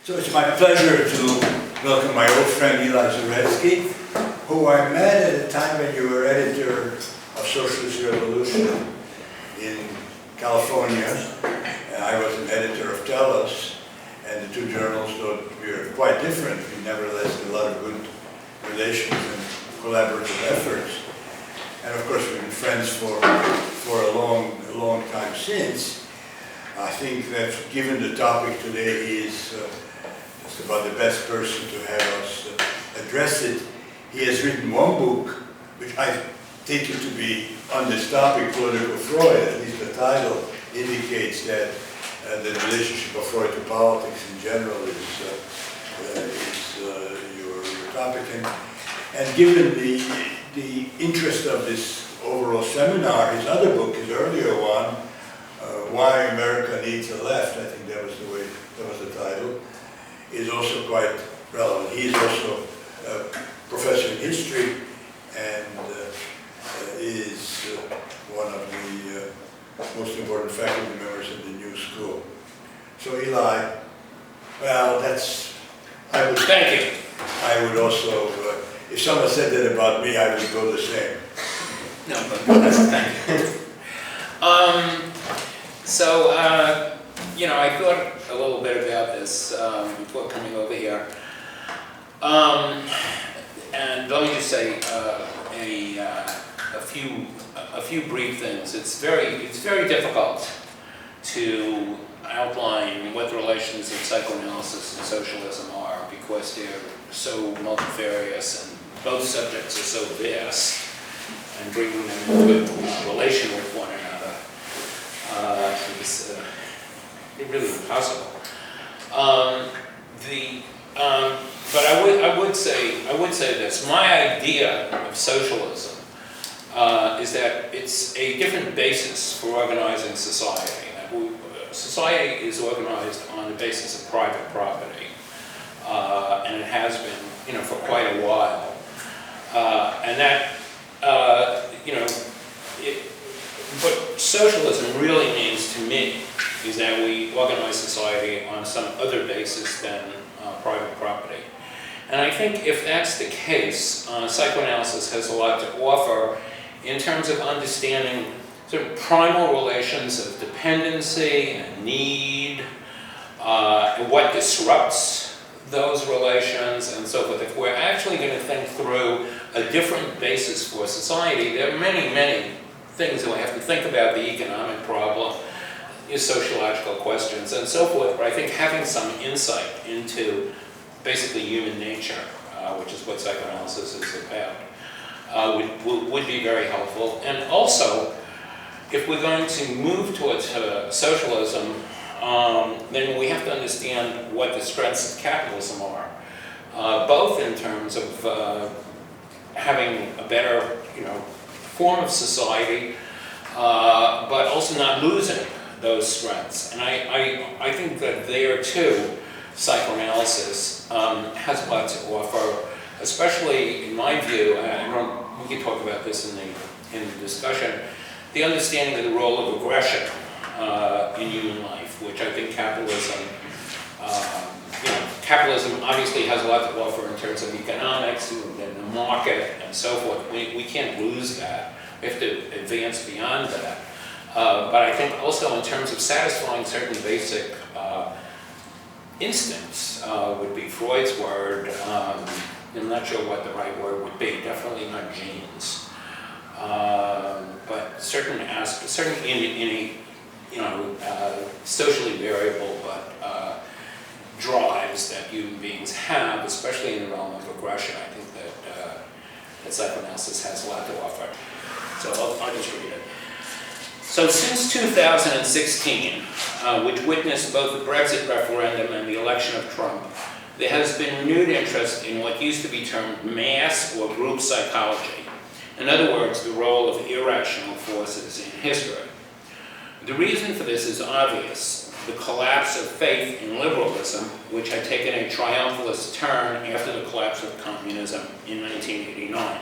So it's my pleasure to welcome my old friend Eli Zaretsky, who I met at a time when you were editor of Socialist Revolution in California. I was an editor of Tellus, and the two journals, though we were quite different, we nevertheless had a lot of good relations and collaborative efforts. And of course we've been friends for a long time since. I think that given the topic today, he is just about the best person to have us address it. He has written one book, which I take it to be on this topic, Political Freud. At least the title indicates that the relationship of Freud to politics in general is your topic. And given the interest of this overall seminar, his other book, his earlier one, Why America Needs a Left, I think that was the title, is also quite relevant. He is also a professor in history and is one of the most important faculty members in the new school. So Eli, well, thank you. I would also, if someone said that about me, I would go the same. No, but thank you. I thought a little bit about this before coming over here. And let me just say a few brief things. It's very difficult to outline what the relations of psychoanalysis and socialism are because they're so multifarious and both subjects are so vast, and bringing them into relation with one another is really impossible. But I would say this. My idea of socialism is that it's a different basis for organizing society. Society is organized on the basis of private property, and it has been, for quite a while. And that, what socialism really means to me is that we organize society on some other basis than private property. And I think if that's the case, psychoanalysis has a lot to offer in terms of understanding sort of primal relations of dependency and need, and what disrupts those relations and so forth. If we're actually going to think through a different basis for society, there are many, many things that we have to think about: the economic problem, sociological questions, and so forth. But I think having some insight into basically human nature, which is what psychoanalysis is about, would be very helpful. And also, if we're going to move towards socialism, then we have to understand what the strengths of capitalism are, both in terms of having a better, form of society, but also not losing those strengths. And I think that there too, psychoanalysis has a lot to offer, especially in my view. We can talk about this in the discussion. The understanding of the role of aggression in human life, which I think capitalism obviously has a lot to offer in terms of economics and the market and so forth. We can't lose that. We have to advance beyond that. But I think also in terms of satisfying certain basic instincts would be Freud's word. I'm not sure what the right word would be. Definitely not genes. But certain aspects, socially variable, but drives that human beings have, especially in the realm of aggression. I think that psychoanalysis has a lot to offer. So I'll just read it. So since 2016, which witnessed both the Brexit referendum and the election of Trump, there has been renewed interest in what used to be termed mass or group psychology. In other words, the role of irrational forces in history. The reason for this is obvious: the collapse of faith in liberalism, which had taken a triumphalist turn after the collapse of communism in 1989.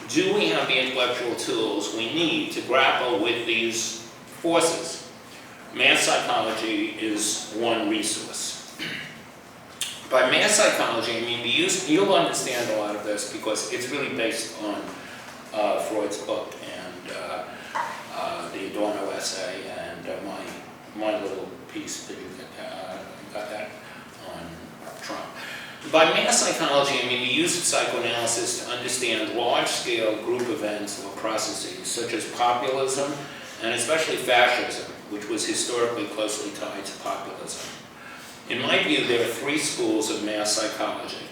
Do we have the intellectual tools we need to grapple with these forces? Mass psychology is one resource. By mass psychology, I mean you'll understand a lot of this because it's really based on Freud's book and the Adorno essay and my little piece that you got that on Trump. By mass psychology, I mean the use of psychoanalysis to understand large-scale group events or processes such as populism and especially fascism, which was historically closely tied to populism. In my view, there are three schools of mass psychology.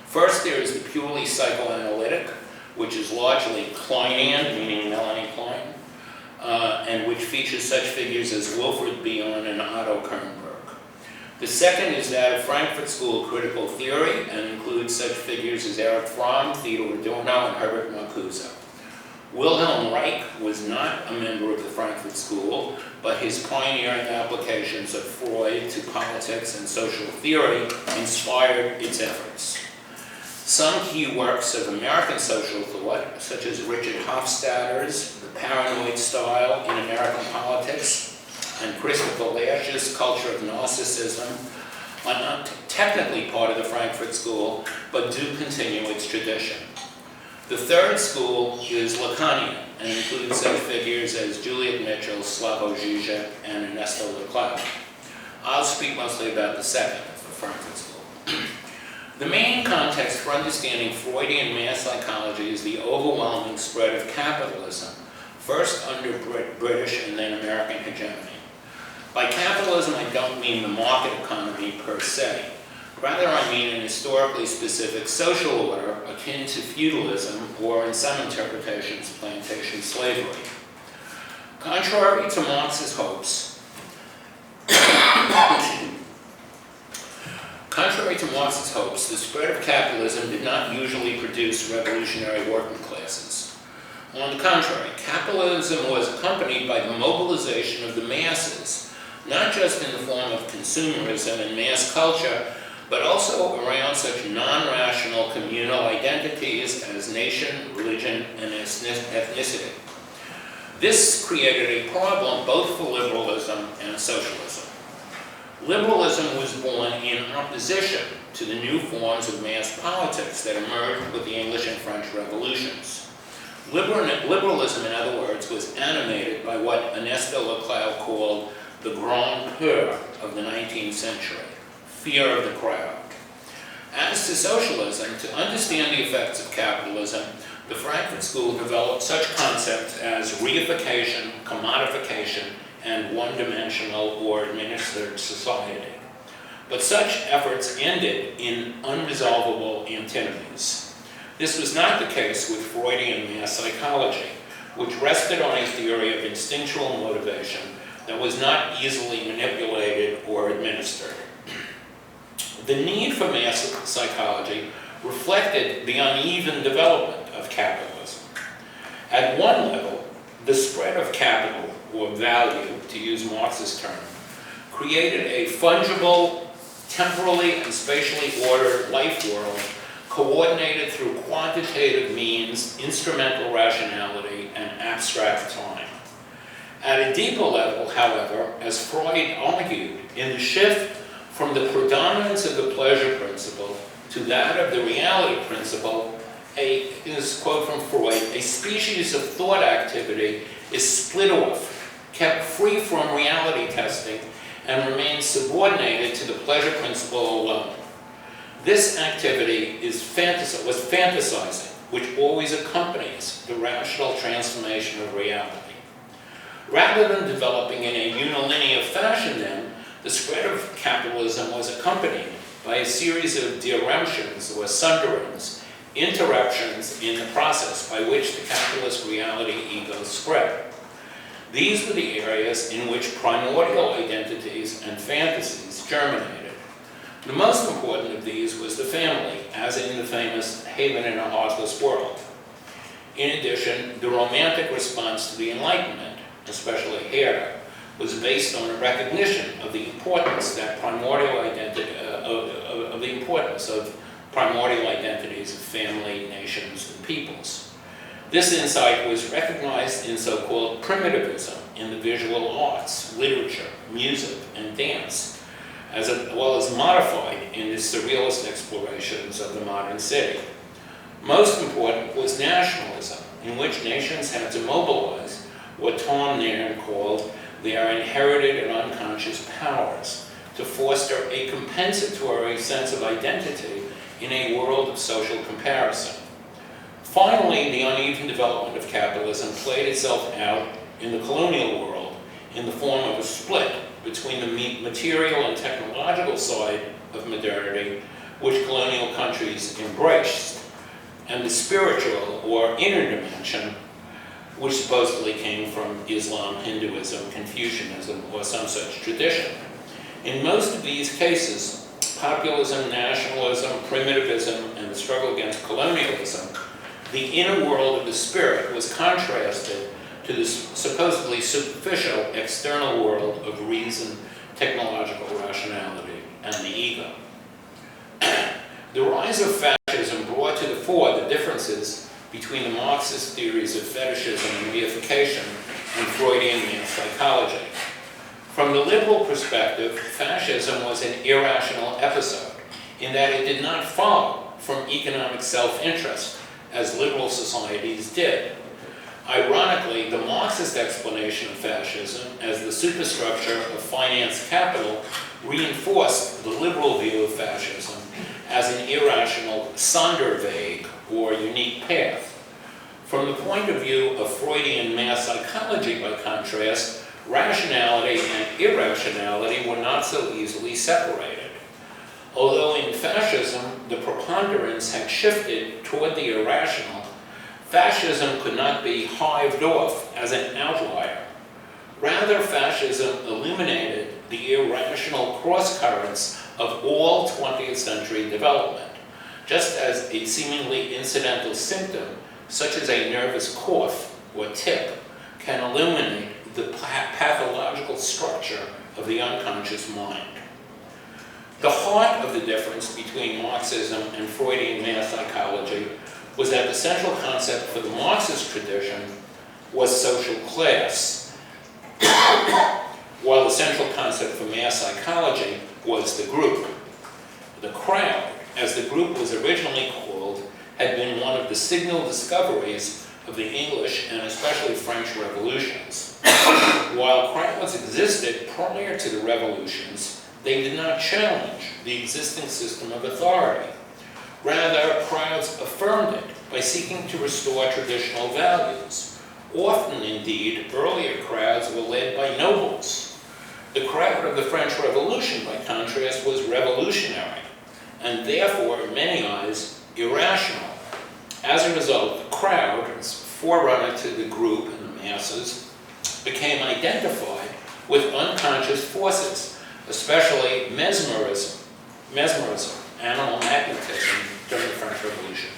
First, there is the purely psychoanalytic, which is largely Kleinian, meaning Melanie Klein, and which features such figures as Wilfred Bion and Otto Kernberg. The second is that of Frankfurt School critical theory and includes such figures as Erich Fromm, Theodor Adorno, and Herbert Marcuse. Wilhelm Reich was not a member of the Frankfurt School, but his pioneering applications of Freud to politics and social theory inspired its efforts. Some key works of American social thought, such as Richard Hofstadter's The Paranoid Style in American Politics and Christopher Lasch's Culture of Narcissism, are not technically part of the Frankfurt School, but do continue its tradition. The third school is Lacanian and includes such figures as Juliet Mitchell, Slavoj Žižek, and Ernesto Laclau. I'll speak mostly about the second, the Frankfurt School. The main context for understanding Freudian mass psychology is the overwhelming spread of capitalism, first under British and then American hegemony. By capitalism, I don't mean the market economy per se. Rather, I mean an historically specific social order akin to feudalism or, in some interpretations, plantation slavery. Contrary to Marx's hopes, the spread of capitalism did not usually produce revolutionary working classes. On the contrary, capitalism was accompanied by the mobilization of the masses, not just in the form of consumerism and mass culture, but also around such non-rational communal identities as nation, religion, and ethnicity. This created a problem both for liberalism and socialism. Liberalism was born in opposition to the new forms of mass politics that emerged with the English and French revolutions. Liberalism, in other words, was animated by what Ernesto Laclau called the grand peur of the 19th century, fear of the crowd. As to socialism, to understand the effects of capitalism, the Frankfurt School developed such concepts as reification, commodification, and one-dimensional or administered society. But such efforts ended in unresolvable antinomies. This was not the case with Freudian mass psychology, which rested on a theory of instinctual motivation that was not easily manipulated or administered. The need for mass psychology reflected the uneven development of capitalism. At one level, the spread of capital, or value, to use Marx's term, created a fungible, temporally and spatially ordered life world coordinated through quantitative means, instrumental rationality, and abstract time. At a deeper level, however, as Freud argued, in the shift from the predominance of the pleasure principle to that of the reality principle, this quote from Freud, a species of thought activity is split off, kept free from reality testing, and remains subordinated to the pleasure principle alone. This activity was fantasizing, which always accompanies the rational transformation of reality. Rather than developing in a unilinear fashion then, the spread of capitalism was accompanied by a series of deremptions or sunderings, interruptions in the process by which the capitalist reality ego spread. These were the areas in which primordial identities and fantasies germinated. The most important of these was the family, as in the famous Haven in a Heartless World. In addition, the romantic response to the Enlightenment, especially Herder, was based on a recognition of the importance that primordial identity, of the importance of primordial identities of family, nations, and peoples. This insight was recognized in so-called primitivism in the visual arts, literature, music, and dance, as well as modified in the surrealist explorations of the modern city. Most important was nationalism, in which nations had to mobilize what Tom Nairn called their inherited and unconscious powers to foster a compensatory sense of identity in a world of social comparison. Finally, the uneven development of capitalism played itself out in the colonial world in the form of a split between the material and technological side of modernity, which colonial countries embraced, and the spiritual or inner dimension, which supposedly came from Islam, Hinduism, Confucianism, or some such tradition. In most of these cases, populism, nationalism, primitivism, and the struggle against colonialism, the inner world of the spirit was contrasted to the supposedly superficial external world of reason, technological rationality, and the ego. The rise of fascism brought to the fore the differences between the Marxist theories of fetishism and reification and Freudian mass psychology. From the liberal perspective, fascism was an irrational episode in that it did not follow from economic self-interest, as liberal societies did. Ironically, the Marxist explanation of fascism as the superstructure of finance capital reinforced the liberal view of fascism as an irrational Sonderweg, or unique path. From the point of view of Freudian mass psychology, by contrast, rationality and irrationality were not so easily separated. Although in fascism the preponderance had shifted toward the irrational, fascism could not be hived off as an outlier. Rather, fascism illuminated the irrational cross-currents of all 20th century development, just as a seemingly incidental symptom, such as a nervous cough or tic, can illuminate the pathological structure of the unconscious mind. The heart of the difference between Marxism and Freudian mass psychology was that the central concept for the Marxist tradition was social class, while the central concept for mass psychology was the group. The crowd, as the group was originally called, had been one of the signal discoveries of the English and especially French revolutions. While crowds existed prior to the revolutions, they did not challenge the existing system of authority. Rather, crowds affirmed it by seeking to restore traditional values. Often, indeed, earlier crowds were led by nobles. The crowd of the French Revolution, by contrast, was revolutionary, and therefore, in many eyes, irrational. As a result, the crowd, as forerunner to the group and the masses, became identified with unconscious forces, especially mesmerism, animal magnetism during the French Revolution,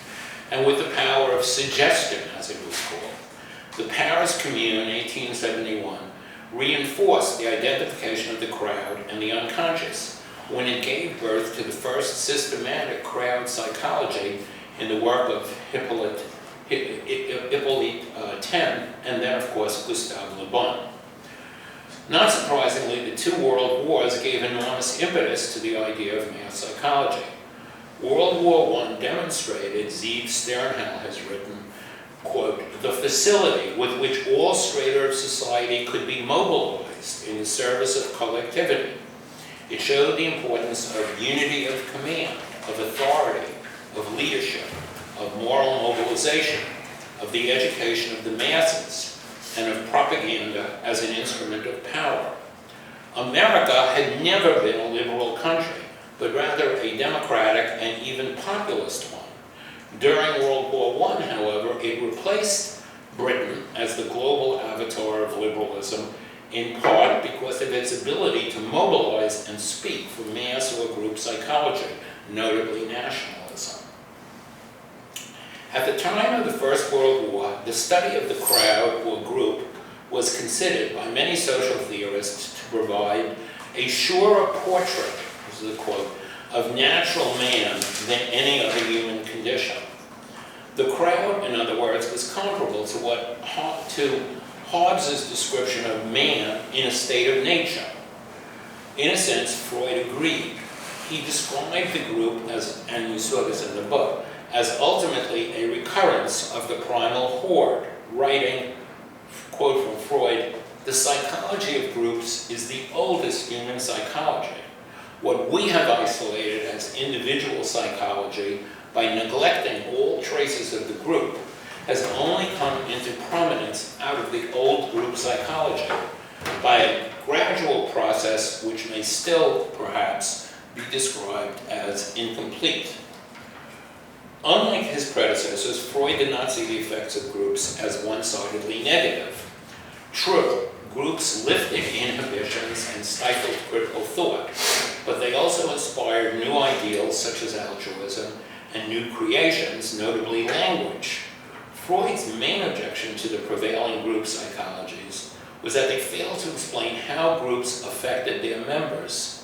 and with the power of suggestion, as it was called. The Paris Commune in 1871 reinforced the identification of the crowd and the unconscious when it gave birth to the first systematic crowd psychology in the work of Hippolyte Taine, and then, of course, Gustave Le Bon. Not surprisingly, the two world wars gave enormous impetus to the idea of mass psychology. World War I demonstrated, Zeev Sternhell has written, quote, the facility with which all strata of society could be mobilized in the service of collectivity. It showed the importance of unity of command, of authority, of leadership, of moral mobilization, of the education of the masses, and of propaganda as an instrument of power. America had never been a liberal country, but rather a democratic and even populist one. During World War I, however, it replaced Britain as the global avatar of liberalism, in part because of its ability to mobilize and speak for mass or group psychology, notably nationalism. At the time of the First World War, the study of the crowd or group was considered by many social theorists to provide a surer portrait, this is a quote, of natural man than any other human condition. The crowd, in other words, was comparable to Hobbes's description of man in a state of nature. In a sense, Freud agreed. He described the group as, and you saw this in the book, as ultimately a recurrence of the primal horde, writing, quote from Freud, "The psychology of groups is the oldest human psychology. What we have isolated as individual psychology by neglecting all traces of the group has only come into prominence out of the old group psychology by a gradual process which may still, perhaps, be described as incomplete." Unlike his predecessors, Freud did not see the effects of groups as one-sidedly negative. True, groups lifted inhibitions and stifled critical thought, but they also inspired new ideals such as altruism and new creations, notably language. Freud's main objection to the prevailing group psychologies was that they failed to explain how groups affected their members.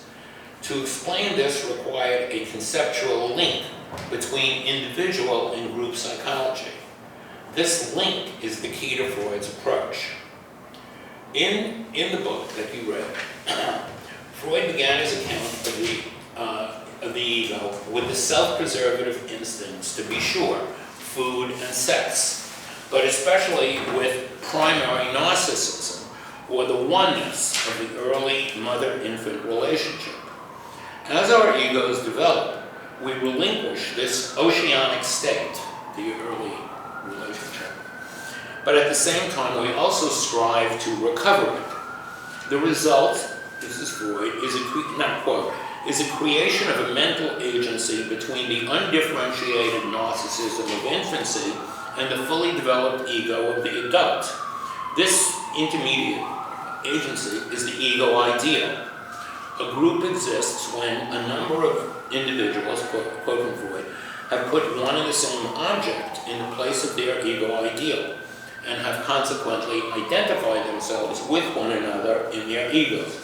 To explain this required a conceptual link between individual and group psychology. This link is the key to Freud's approach. In the book that you read, Freud began his account of the ego with the self-preservative instincts, to be sure, food and sex, but especially with primary narcissism, or the oneness of the early mother-infant relationship. As our egos develop, we relinquish this oceanic state, the early relationship. But at the same time, we also strive to recover it. The result, this is Freud, is a creation of a mental agency between the undifferentiated narcissism of infancy and the fully developed ego of the adult. This intermediate agency is the ego ideal. A group exists when a number of individuals, quote from Freud, have put one and the same object in the place of their ego ideal, and have consequently identified themselves with one another in their egos.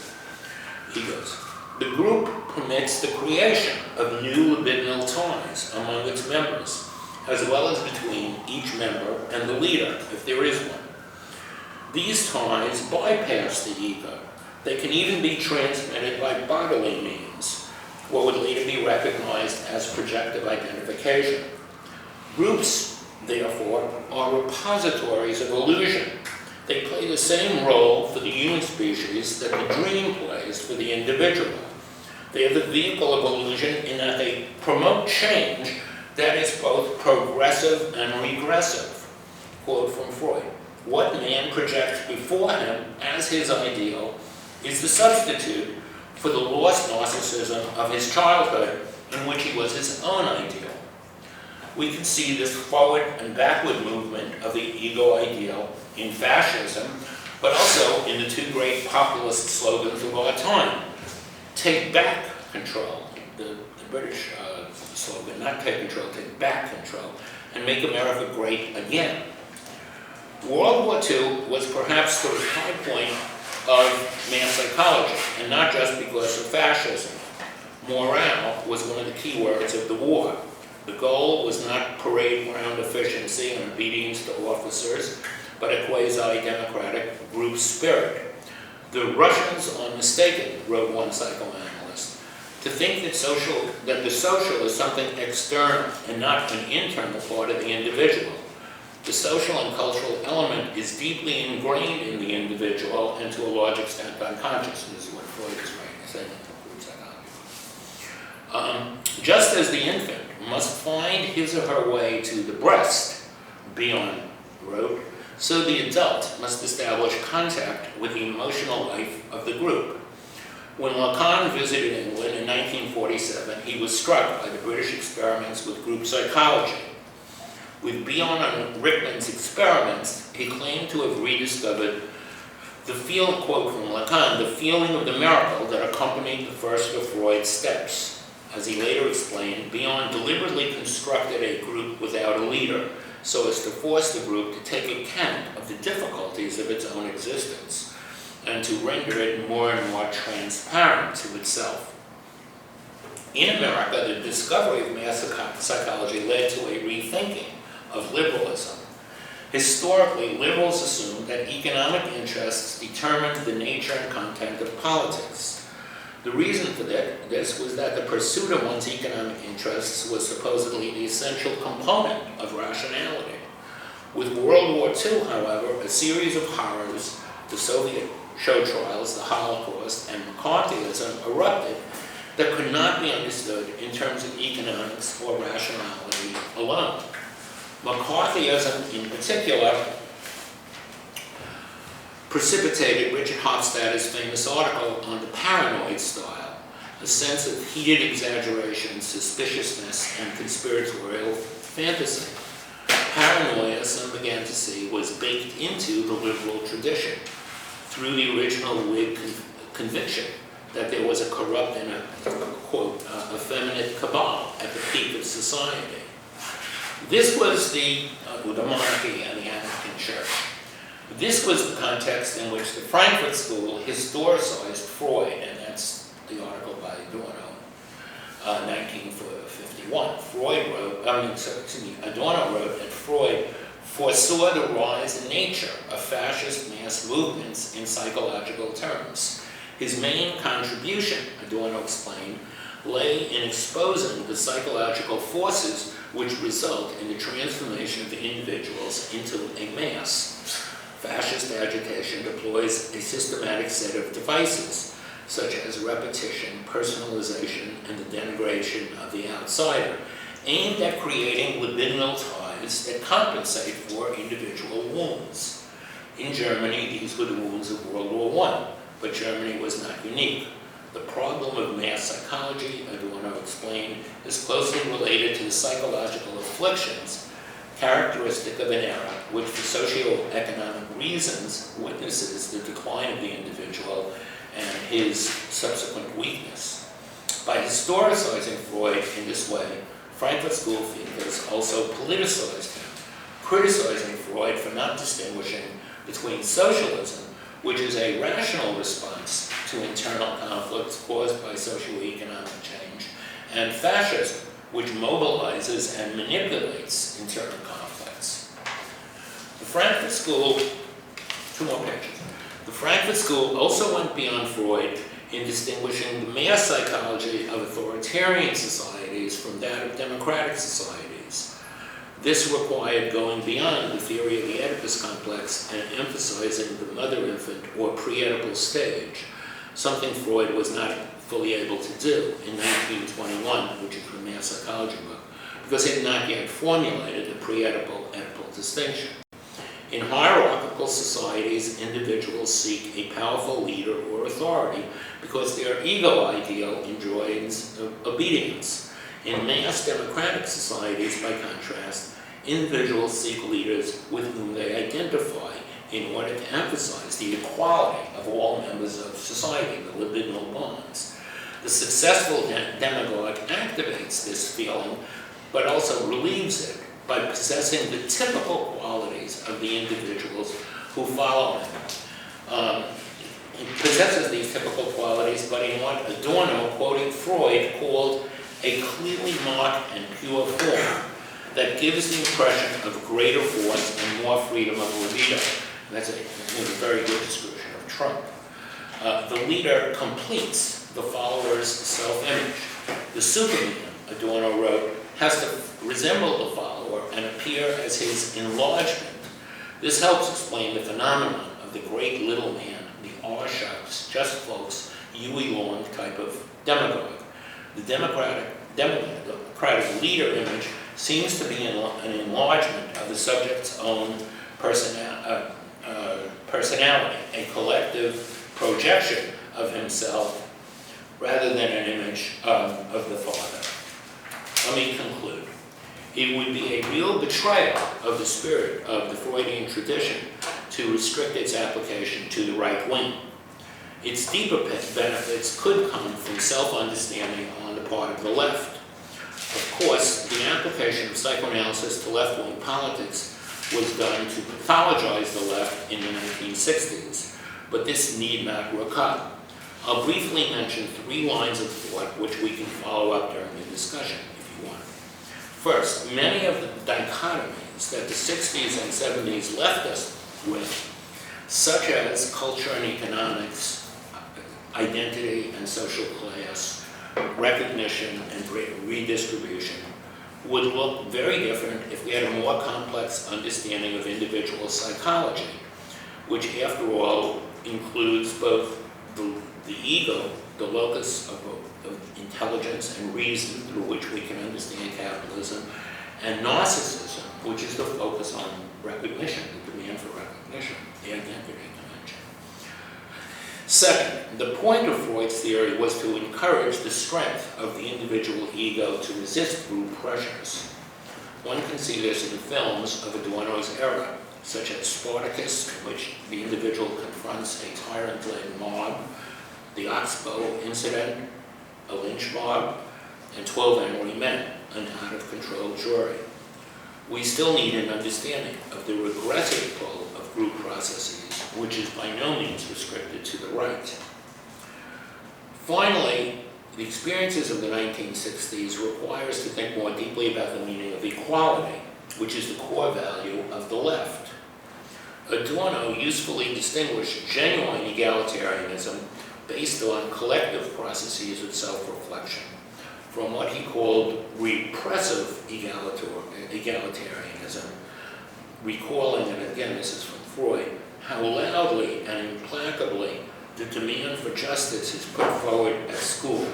The group permits the creation of new libidinal ties among its members, as well as between each member and the leader, if there is one. These ties bypass the ego. They can even be transmitted by bodily means, what would later be recognized as projective identification. Groups, therefore, are repositories of illusion. They play the same role for the human species that the dream plays for the individual. They are the vehicle of illusion in that they promote change that is both progressive and regressive. Quote from Freud, "What man projects before him as his ideal is the substitute for the lost narcissism of his childhood, in which he was his own ideal." We can see this forward and backward movement of the ego ideal in fascism, but also in the two great populist slogans of our time. Take back control, the British slogan, not take control, take back control, and make America great again. World War II was perhaps the high point of mass psychology, and not just because of fascism. Morale was one of the key words of the war. The goal was not parade ground efficiency and obedience to officers, but a quasi-democratic group spirit. The Russians are mistaken, wrote one psychoanalyst, to think that the social is something external and not an internal part of the individual. The social and cultural element is deeply ingrained in the individual and to a large extent unconscious. This is what Freud is saying in group psychology. Just as the infant must find his or her way to the breast, Bion wrote, so the adult must establish contact with the emotional life of the group. When Lacan visited England in 1947, he was struck by the British experiments with group psychology. With Bion and Rickman's experiments, he claimed to have rediscovered the quote from Lacan, the feeling of the miracle that accompanied the first of Freud's steps. As he later explained, Bion deliberately constructed a group without a leader, so as to force the group to take account of the difficulties of its own existence, and to render it more and more transparent to itself. In America, the discovery of mass psychology led to a rethinking of liberalism. Historically, liberals assumed that economic interests determined the nature and content of politics. The reason for this was that the pursuit of one's economic interests was supposedly the essential component of rationality. With World War II, however, a series of horrors, the Soviet show trials, the Holocaust, and McCarthyism erupted that could not be understood in terms of economics or rationality alone. McCarthyism, in particular, precipitated Richard Hofstadter's famous article on the paranoid style, a sense of heated exaggeration, suspiciousness, and conspiratorial fantasy. Paranoia, some began to see, was baked into the liberal tradition through the original Whig conviction that there was a corrupt and quote, effeminate cabal at the peak of society. This was the monarchy and the Anglican Church. This was the context in which the Frankfurt School historicized Freud, and that's the article by Adorno, 1951. Adorno wrote that Freud foresaw the rise in nature of fascist mass movements in psychological terms. His main contribution, Adorno explained, lay in exposing the psychological forces which result in the transformation of individuals into a mass. Fascist agitation deploys a systematic set of devices, such as repetition, personalization, and the denigration of the outsider, aimed at creating libidinal ties that compensate for individual wounds. In Germany, these were the wounds of World War I, but Germany was not unique. The problem of mass psychology, Adorno explained, is closely related to the psychological afflictions characteristic of an era which, for socio-economic reasons, witnesses the decline of the individual and his subsequent weakness. By historicizing Freud in this way, Frankfurt School thinkers also politicized him, criticizing Freud for not distinguishing between socialism, which is a rational response to internal conflicts caused by socio-economic change, and fascism, which mobilizes and manipulates internal conflicts. The Frankfurt School, two more pages. The Frankfurt School also went beyond Freud in distinguishing the mass psychology of authoritarian societies from that of democratic societies. This required going beyond the theory of the Oedipus complex and emphasizing the mother-infant or pre-Oedipal stage, something Freud was not fully able to do in 1921, which is the mass psychology book, because he had not yet formulated the pre-Oedipal distinction. In hierarchical societies, individuals seek a powerful leader or authority because their ego ideal enjoins obedience. In mass democratic societies, by contrast, individuals seek leaders with whom they identify in order to emphasize the equality of all members of society, the libidinal bonds. The successful demagogue activates this feeling, but also relieves it by possessing the typical qualities of the individuals who follow him. He possesses these typical qualities, but in what Adorno, quoting Freud, called a clearly marked and pure form that gives the impression of greater force and more freedom of libido. That's a very good description of Trump. The leader completes the follower's self-image. The Superman, Adorno wrote, has to resemble the follower and appear as his enlargement. This helps explain the phenomenon of the great little man, the R-shucks, just folks, Huey Long type of demagogue. The democratic leader image seems to be an enlargement of the subject's own personality, a collective projection of himself rather than an image of the father. Let me conclude. It would be a real betrayal of the spirit of the Freudian tradition to restrict its application to the right wing. Its deeper benefits could come from self-understanding on the part of the left. Of course, the application of psychoanalysis to left-wing politics was done to pathologize the left in the 1960s, but this need not recur. I'll briefly mention 3 lines of thought which we can follow up during the discussion if you want. First, many of the dichotomies that the 60s and 70s left us with, such as culture and economics, identity and social class, recognition and redistribution, would look very different if we had a more complex understanding of individual psychology, which after all includes both the ego, the locus of intelligence and reason through which we can understand capitalism, and narcissism, which is the focus on recognition, the demand for recognition, the identity dimension. Second, the point of Freud's theory was to encourage the strength of the individual ego to resist group pressures. One can see this in films of Adorno's era, such as Spartacus, in which the individual confronts a tyrant-led mob, the Oxbow incident, a lynch mob, and 12 Angry Men, an out-of-control jury. We still need an understanding of the regressive pull of group processes, which is by no means restricted to the right. Finally, the experiences of the 1960s require us to think more deeply about the meaning of equality, which is the core value of the left. Adorno usefully distinguished genuine egalitarianism based on collective processes of self-reflection from what he called repressive egalitarianism, recalling, and again this is from Freud, how loudly and implacably the demand for justice is put forward at school.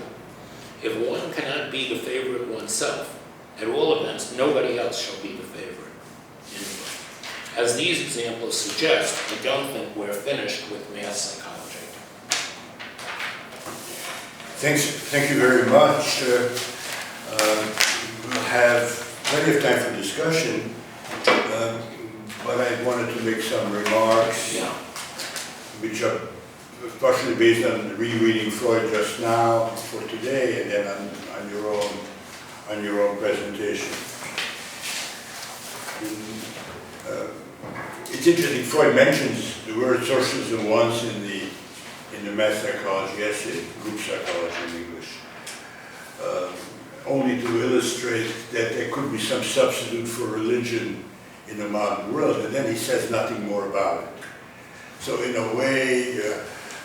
If one cannot be the favorite oneself, at all events, nobody else shall be the favorite. Anyway, as these examples suggest, I don't think we're finished with mass psychology. Thank you very much. We'll have plenty of time for discussion, but I wanted to make some remarks, which are partially based on rereading Freud just now for today, and then on your own presentation. It's interesting. Freud mentions the word socialism once in the mass psychology essay, group psychology in English, only to illustrate that there could be some substitute for religion in the modern world, and then he says nothing more about it. So in a way,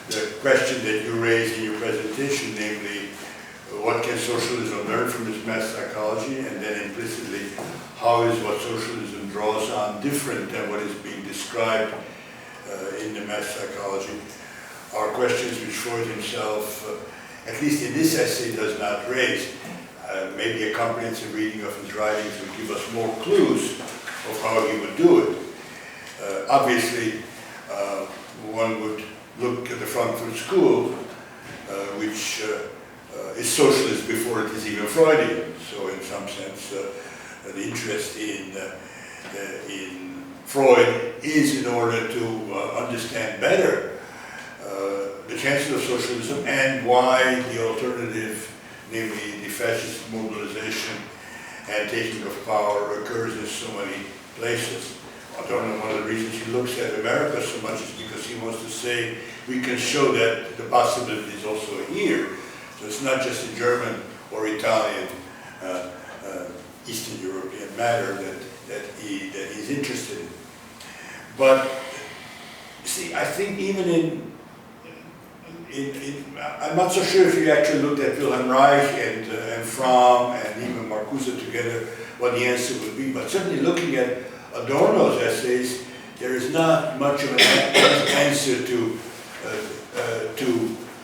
the question that you raised in your presentation, namely, what can socialism learn from this mass psychology, and then implicitly, how is what socialism draws on different than what is being described in the mass psychology, are questions which Freud himself, at least in this essay, does not raise. Maybe a comprehensive reading of his writings would give us more clues of how he would do it. Obviously, one would look at the Frankfurt School, which is socialist before it is even Freudian. So in some sense, the interest in Freud is in order to understand better the chances of socialism and why the alternative, namely the fascist mobilization and taking of power, occurs in so many places. I don't know, one of the reasons he looks at America so much is because he wants to say we can show that the possibility is also here. So it's not just a German or Italian, Eastern European matter that he's interested in. But see, I think even I'm not so sure if you actually looked at Wilhelm Reich and Fromm and even Marcuse together what the answer would be, but certainly looking at Adorno's essays, there is not much of an answer to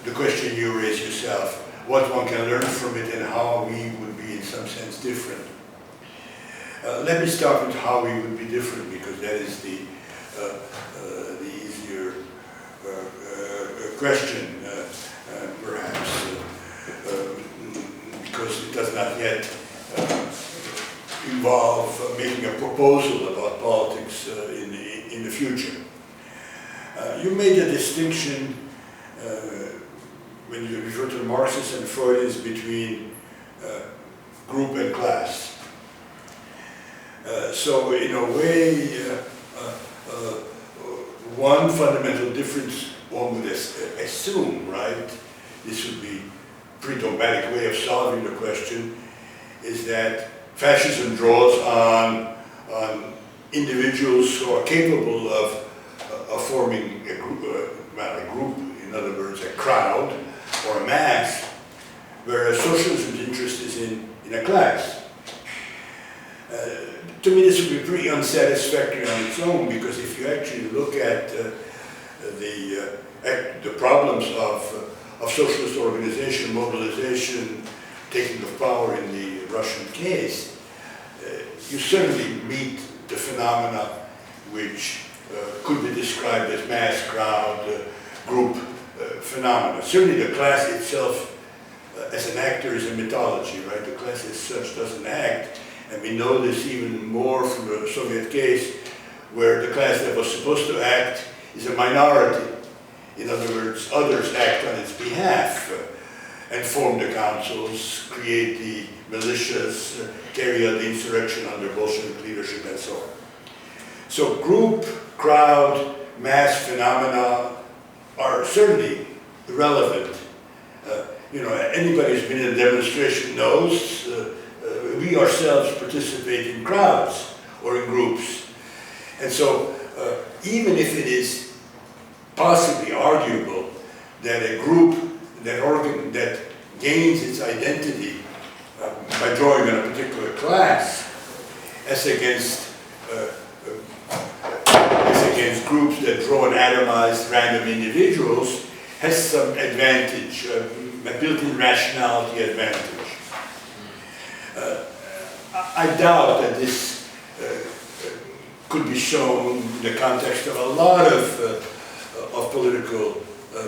the question you raised yourself, what one can learn from it and how we would be in some sense different. Let me start with how we would be different, because that is the easier question, perhaps, because it does not yet involve making a proposal about politics in the future. You made a distinction when you refer to the Marxists and Freudians between group and class. So in a way, one fundamental difference one would assume, right? This would be a pretty dogmatic way of solving the question, is that fascism draws on individuals who are capable of forming a group in other words, a crowd or a mass, whereas socialism's interest is in a class. To me, this would be pretty unsatisfactory on its own, because if you actually look at the problems of socialist organization, mobilization, taking of power in the Russian case, you certainly meet the phenomena which could be described as mass, crowd, group phenomena. Certainly the class itself as an actor is a mythology, right? The class as such doesn't act, and we know this even more from the Soviet case, where the class that was supposed to act is a minority. In other words, others act on its behalf and form the councils, create the militias, carry out the insurrection under Bolshevik leadership, and so on. So group, crowd, mass phenomena are certainly relevant. Anybody who's been in a demonstration knows we ourselves participate in crowds or in groups. And so even if it is possibly arguable that a group, that gains its identity by drawing on a particular class as against groups that draw on atomized random individuals, has some advantage, a built-in rationality advantage. I doubt that this could be shown in the context of a lot of political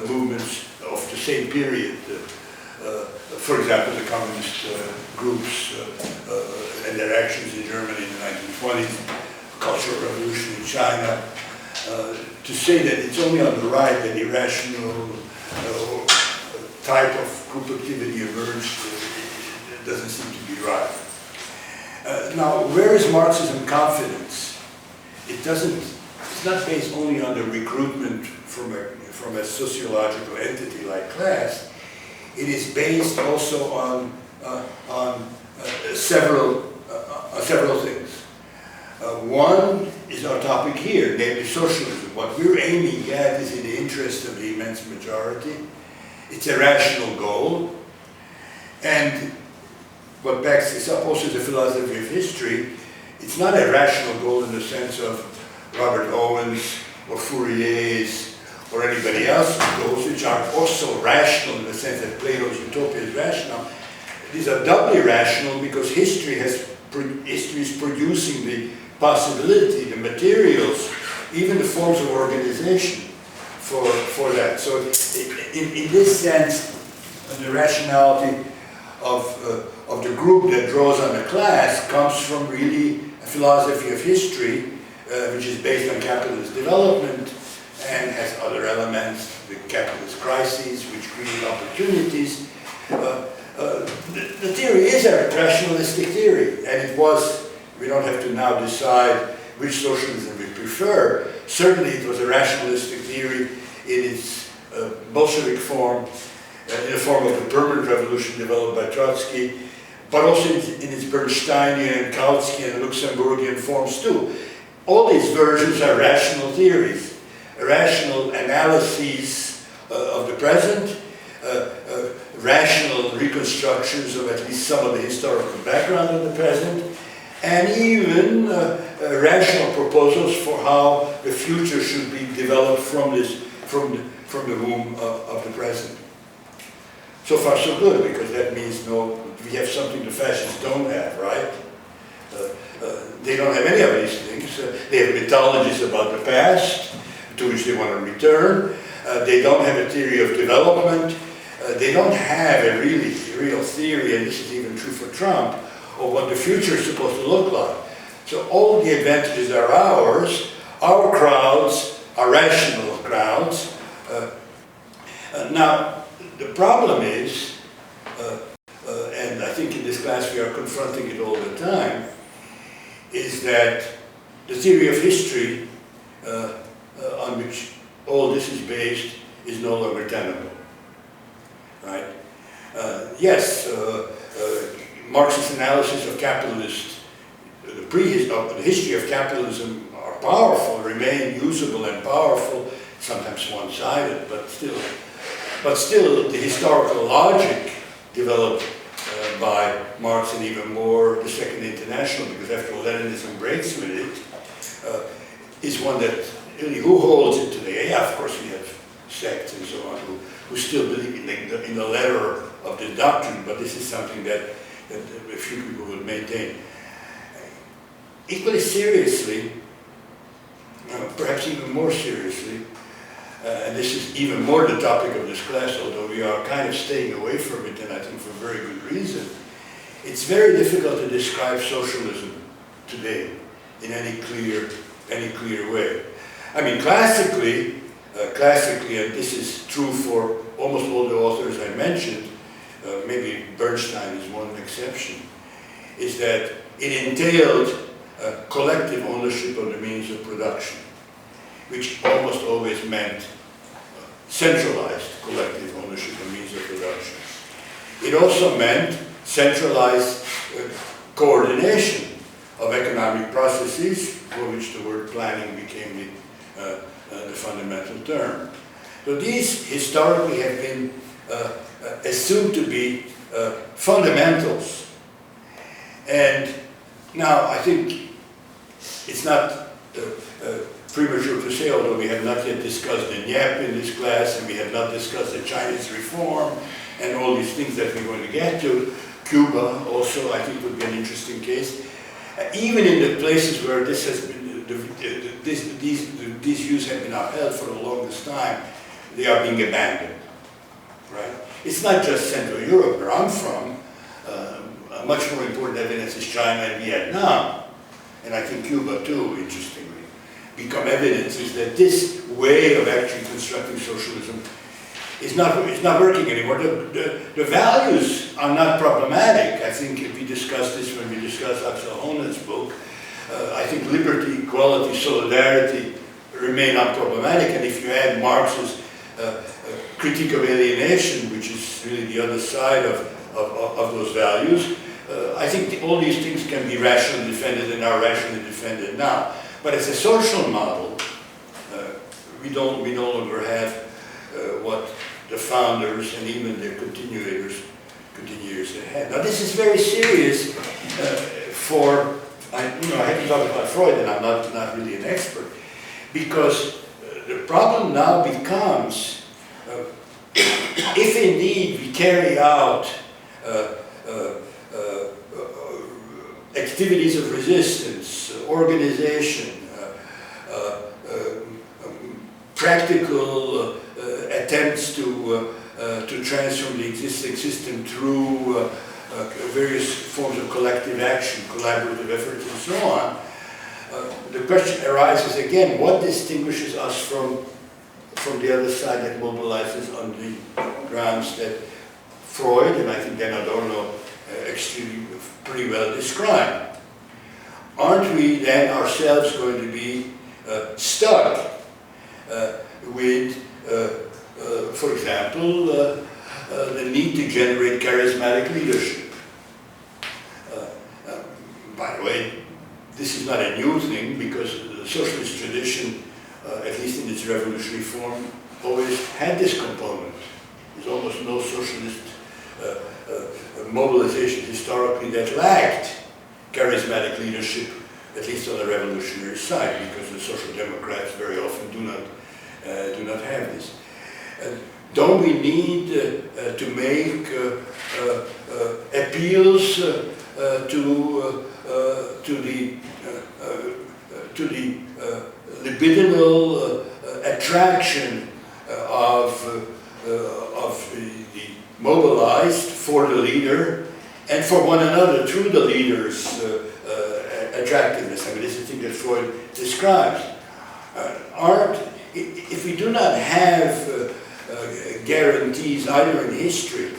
movements of the same period. For example, the communist groups and their actions in Germany in the 1920s, Cultural Revolution in China. To say that it's only on the right that irrational type of group activity emerged doesn't seem to be right. Now, where is Marxism confidence? It's not based only on the recruitment from a sociological entity like class. It is based also on several things. One is our topic here, namely socialism. What we're aiming at is in the interest of the immense majority. It's a rational goal. And what backs this up also is the philosophy of history. It's not a rational goal in the sense of Robert Owen's or Fourier's or anybody else's goals, which are also rational in the sense that Plato's utopia is rational. These are doubly rational because history is producing the possibility, the materials, even the forms of organization for that. So in this sense, the rationality of the group that draws on a class comes from really a philosophy of history, which is based on capitalist development and has other elements, the capitalist crises, which create opportunities. The theory is a rationalistic theory, and it was, we don't have to now decide which socialism we prefer. Certainly it was a rationalistic theory in its Bolshevik form, in the form of the permanent revolution developed by Trotsky, but also in its Bernsteinian, Kautsky, and Luxemburgian forms too. All these versions are rational theories, rational analyses of the present, rational reconstructions of at least some of the historical background of the present, and even rational proposals for how the future should be developed from the womb of the present. So far so good, because that means we have something the fascists don't have, right? They don't have any of these things. They have mythologies about the past, to which they want to return. They don't have a theory of development. They don't have a real theory, and this is even true for Trump, of what the future is supposed to look like. So all the advantages are ours. Our crowds are rational crowds. Now, the problem is, and I think in this class we are confronting it all the time, is that the theory of history on which all this is based is no longer tenable. Right? Yes, Marxist analysis of capitalist, the history of capitalism are powerful, remain usable and powerful, sometimes one-sided, but still But still, the historical logic developed by Marx and even more the Second International, because after all, Leninism breaks with it, is one that really, who holds it today? Yeah, of course we have sects and so on who still believe in the letter of the doctrine, but this is something that a few people would maintain. Equally seriously, perhaps even more seriously, and this is even more the topic of this class, although we are kind of staying away from it, and I think for very good reason. It's very difficult to describe socialism today in any clear way. I mean, classically, and this is true for almost all the authors I mentioned, maybe Bernstein is one exception, is that it entailed collective ownership of the means of production, which almost always meant centralized collective ownership of means of production. It also meant centralized coordination of economic processes, for which the word planning became the fundamental term. So these historically have been assumed to be fundamentals. And now I think it's not premature to say, although we have not yet discussed the NYEP in this class, and we have not discussed the Chinese reform, and all these things that we're going to get to. Cuba also, I think, would be an interesting case. Even in the places where this has been, these views have been upheld for the longest time, they are being abandoned, right? It's not just Central Europe, where I'm from. Much more important evidence is China and Vietnam, and I think Cuba too, interestingly, become evidences that this way of actually constructing socialism is not working anymore. The values are not problematic. I think if we discussed this when we discussed Axel Honneth's book, I think liberty, equality, solidarity remain unproblematic, and if you add Marx's critique of alienation, which is really the other side of those values, I think all these things can be rationally defended and are rationally defended now. But as a social model, we no longer have what the founders and even their continuators had. Now this is very serious I haven't talked about Freud, and I'm not really an expert, because the problem now becomes if indeed we carry out activities of resistance, organization, practical attempts to transform the existing system through various forms of collective action, collaborative efforts, and so on. The question arises again: what distinguishes us from the other side that mobilizes on the grounds that Freud and I think then Adorno actually pretty well described? Aren't we then ourselves going to be stuck with, for example, the need to generate charismatic leadership? By the way, this is not a new thing, because the socialist tradition, at least in its revolutionary form, always had this component. There's almost no socialist mobilization historically that lacked charismatic leadership, at least on the revolutionary side, because the social democrats very often do not have this. Don't we need to make appeals to the libidinal attraction of the mobilized for the leader and for one another through the leader's attractiveness? I mean, this is the thing that Freud describes. If we do not have guarantees either in history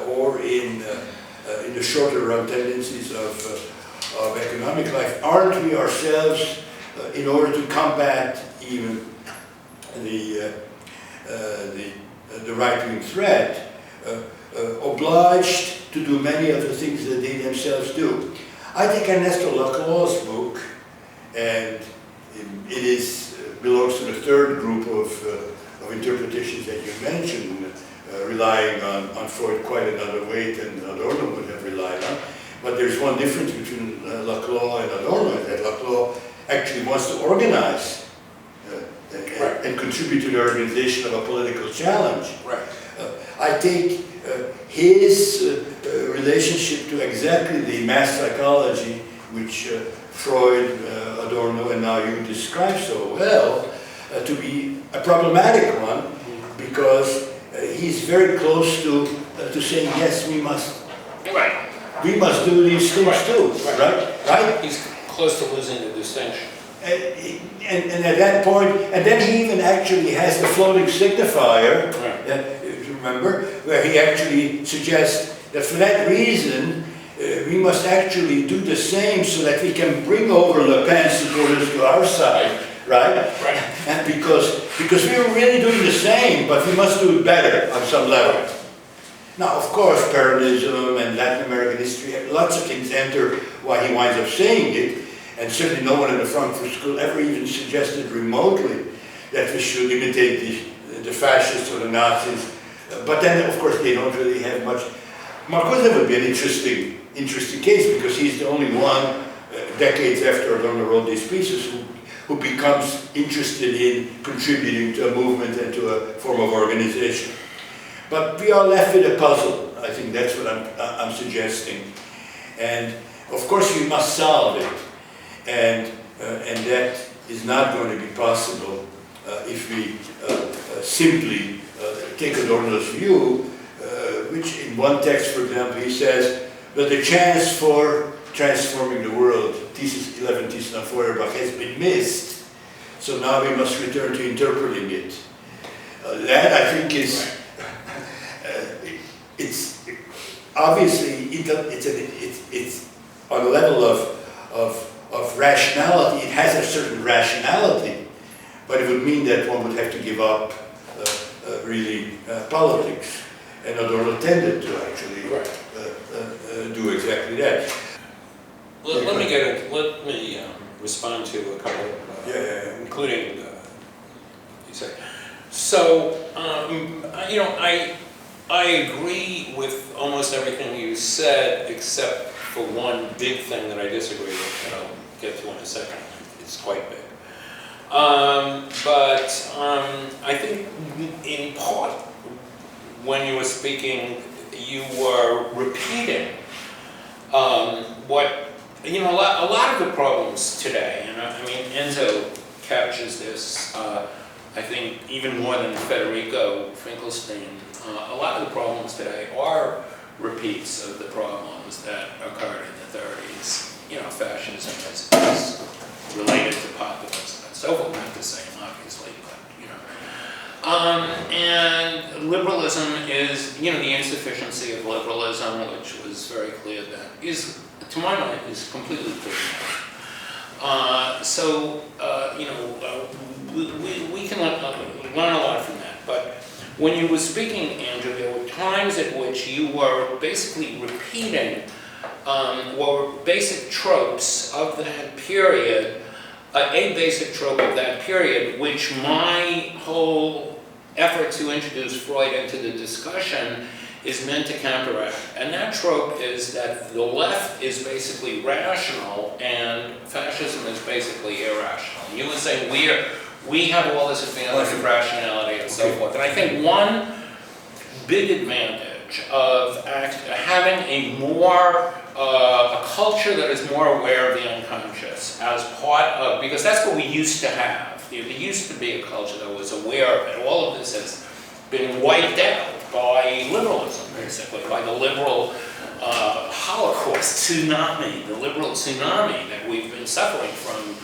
or in the shorter run tendencies of economic life, aren't we ourselves, in order to combat even the right-wing threat, obliged to do many of the things that they themselves do? I think Ernesto Lacau's book, and it belongs to the third group of interpretations that you mentioned, relying on Freud quite another way than Adorno would have relied on. But there's one difference between Laclau and Adorno, is that Laclau actually wants to organize and contribute to the organization of a political challenge. Right. I take his relationship to exactly the mass psychology which Freud, Adorno, and now you describe so well, to be a problematic one, because he's very close to saying, yes, we must do these things too, right? He's close to losing the distinction. And at that point, and then he even actually has the floating signifier, remember, where he actually suggests that for that reason, we must actually do the same so that we can bring over Le Pen supporters to our side, right? And because we were really doing the same, but we must do it better on some level. Now, of course, Peronism and Latin American history, lots of things enter why he winds up saying it, and certainly no one in the Frankfurt School ever even suggested remotely that we should imitate the fascists or the Nazis. But then, of course, they don't really have much. Marcuse would be an interesting case, because he's the only one, decades after Adorno wrote these pieces, who becomes interested in contributing to a movement and to a form of organization. But we are left with a puzzle. I think that's what I'm suggesting. And of course we must solve it. And that is not going to be possible if we simply take Adorno's view, which in one text, for example, he says that the chance for transforming the world, thesis 11, thesis on Feuerbach, has been missed. So now we must return to interpreting it. That, I think, is it's obviously it's on a level of rationality. It has a certain rationality, but it would mean that one would have to give up really politics, and Adorno tended to actually do exactly that. Let me respond to a couple of, including you say. So, you know, I agree with almost everything you said, except for one big thing that I disagree with, that I'll get to in a second. It's quite big. But I think in part, when you were speaking, you were repeating what, you know, a lot of the problems today, and I mean, Enzo captures this, I think, even more than Federico Finkelstein. A lot of the problems today are repeats of the problems that occurred in the 30s. You know, fascism is related to populism and so forth, not the same, obviously, but, you know. And liberalism is, you know, the insufficiency of liberalism, which was very clear that is, to my mind, is completely clear. You know, we can learn a lot from that, but when you were speaking, Andrew, there were times at which you were basically repeating were basic tropes of that period, a basic trope of that period, which my whole effort to introduce Freud into the discussion is meant to counteract. And that trope is that the left is basically rational and fascism is basically irrational. And you were saying we have all this advantage of rationality and so forth. And I think one big advantage of having a culture that is more aware of the unconscious as part of, because that's what we used to have. There used to be a culture that was aware of it. All of this has been wiped out by liberalism, basically, by the liberal Holocaust tsunami, the liberal tsunami that we've been suffering from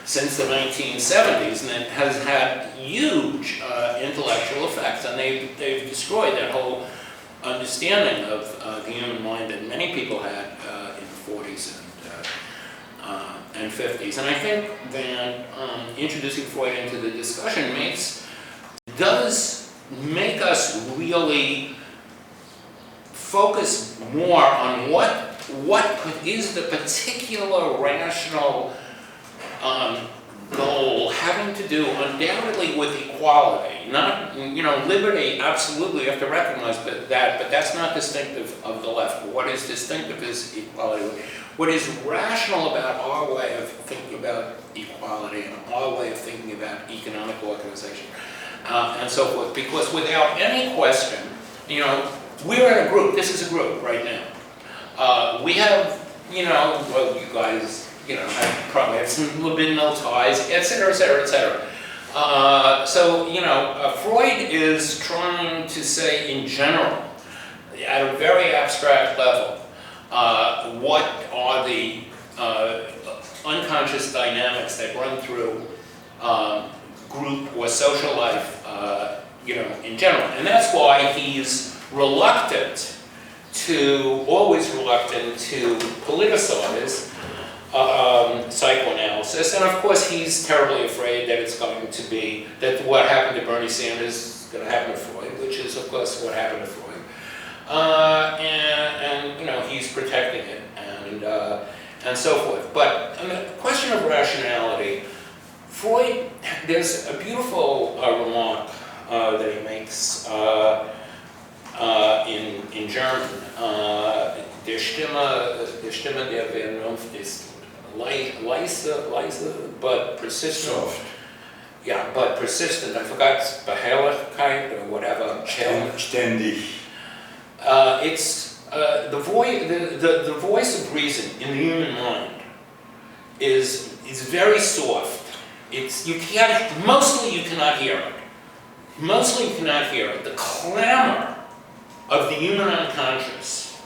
since the 1970s, and it has had huge intellectual effects, and they've destroyed that whole understanding of the human mind that many people had in the 40s and 50s. And I think that introducing Freud into the discussion does make us really focus more on what is the particular rational goal, having to do undoubtedly with equality, not, liberty, absolutely, you have to recognize that, but that's not distinctive of the left. What is distinctive is equality. What is rational about our way of thinking about equality and our way of thinking about economic organization, and so forth, because without any question, we're in a group, this is a group right now. We have, well, you guys, I probably have some libidinal ties, et cetera, et cetera, et cetera. So, Freud is trying to say in general, at a very abstract level, what are the unconscious dynamics that run through group or social life, in general. And that's why he's always reluctant to politicize psychoanalysis, and of course he's terribly afraid that it's going to be, that what happened to Bernie Sanders is going to happen to Freud, which is of course what happened to Freud. And he's protecting it, and so forth. But on the question of rationality, Freud, there's a beautiful remark that he makes in German. Der Stimme der Vernunft ist leise, but persistent. Soft. Yeah, but persistent. I forgot Beharrlichkeit or whatever. Ständig. It's the voice of reason in the human mind is very soft. Mostly you cannot hear it. Mostly you cannot hear it. The clamor of the human unconscious,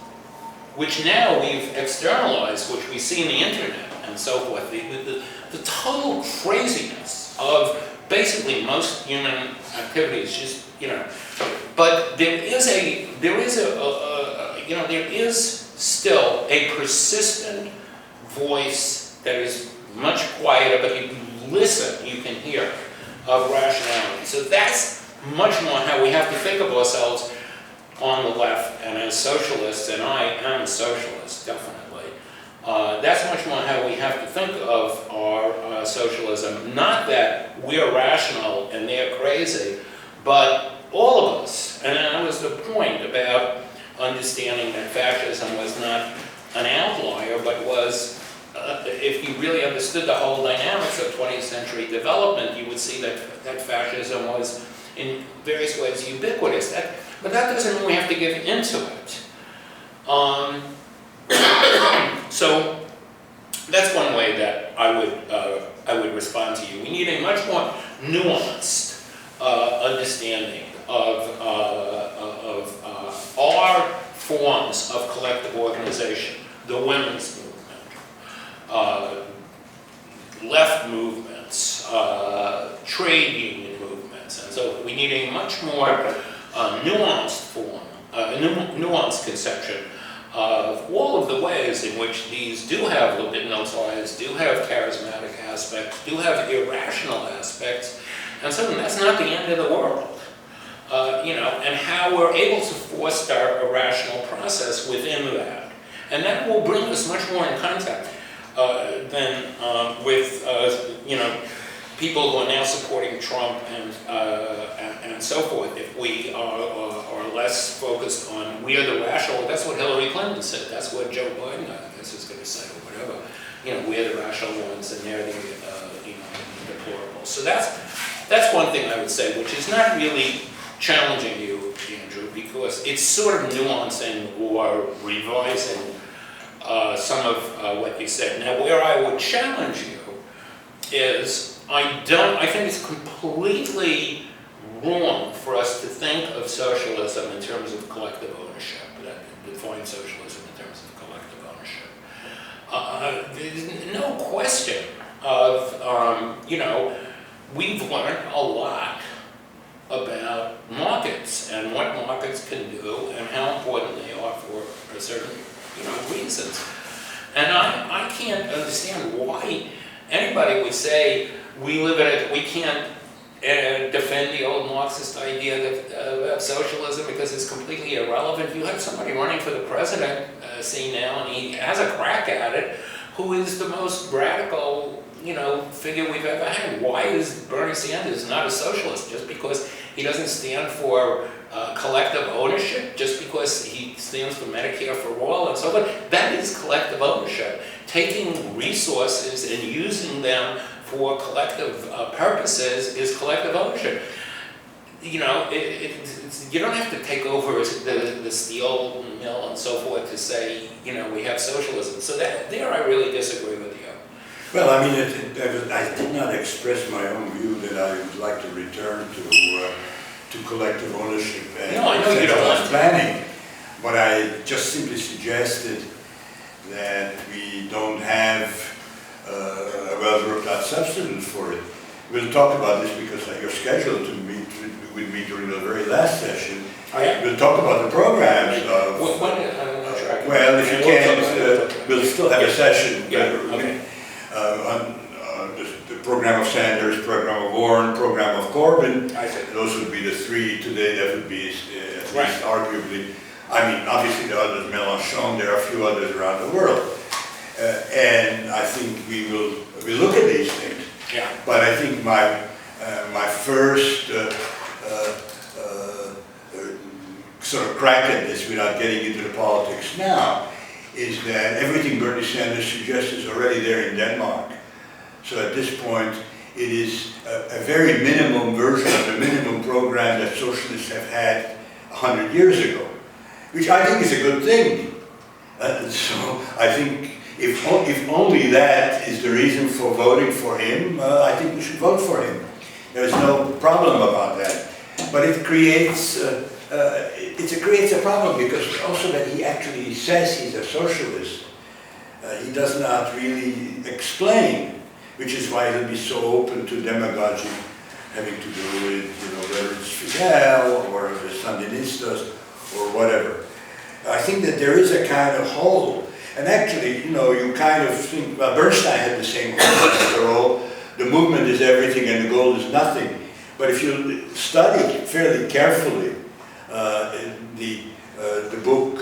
which now we've externalized, which we see in the internet and so forth, the total craziness of basically most human activities, just, but there is still a persistent voice that is much quieter, but you listen, you can hear, of rationality. So that's much more how we have to think of ourselves on the left, and as socialists, and I am a socialist, definitely. That's much more how we have to think of our socialism. Not that we're rational and they're crazy, but all of us. And that was the point about understanding that fascism was not an outlier, but was, if you really understood the whole dynamics of 20th century development, you would see that fascism was in various ways ubiquitous. But that doesn't mean we have to give into it. So that's one way that I would respond to you. We need a much more nuanced understanding of our forms of collective organization, the women's movement, left movements, trade union movements, and so we need a much more nuanced form, nuanced conception of all of the ways in which these do have libidinal ties, do have charismatic aspects, do have irrational aspects, and so that's not the end of the world. And how we're able to foster a rational process within that. And that will bring us much more in contact than with, people who are now supporting Trump and so forth. If we are less focused on we are the rational, that's what Hillary Clinton said, that's what Joe Biden, I guess, is going to say, or whatever. We're the rational ones and they're the, the deplorable. So that's one thing I would say, which is not really challenging you, Andrew, because it's sort of nuancing or revising some of what you said. Now, where I would challenge you is, I think it's completely wrong for us to think of socialism in terms of collective ownership, define socialism in terms of collective ownership. There's no question of, we've learned a lot about markets and what markets can do and how important they are for certain, reasons. And I can't understand why anybody would say we can't defend the old Marxist idea of socialism because it's completely irrelevant. You have somebody running for the presidency now, and he has a crack at it, who is the most radical, figure we've ever had. Why is Bernie Sanders not a socialist? Just because he doesn't stand for collective ownership, just because he stands for Medicare for all and so forth. That is collective ownership. Taking resources and using them for collective purposes is collective ownership. You don't have to take over the steel mill and so forth to say, we have socialism. So there I really disagree with you. Well, I mean, I did not express my own view that I would like to return to collective ownership and centralized planning, but I just simply suggested that we don't have a well-worked-out substance for it. We'll talk about this because you're scheduled to meet with me during the very last session. Oh, yeah? We'll talk about the programs of... well, if you can't, we'll still have a session. Yeah, okay. On the program of Sanders, program of Warren, program of Corbyn. I see. Those would be the three today. That would be at Right. least arguably. I mean, obviously the others, Mélenchon, there are a few others around the world. And I think we'll look at these things. Yeah. But I think my first sort of crack at this, without getting into the politics now, is that everything Bernie Sanders suggests is already there in Denmark. So at this point, it is a very minimum version of the minimum program that socialists have had 100 years ago, which I think is a good thing. So I think if only that is the reason for voting for him, I think we should vote for him. There's no problem about that. But it creates a problem because also that he actually says he's a socialist. He does not really explain, which is why he'll be so open to demagogy having to do with, whether it's Fidel or the Sandinistas or whatever. I think that there is a kind of hole. And actually, you kind of think, well, Bernstein had the same hole after all. The movement is everything and the goal is nothing. But if you study fairly carefully the book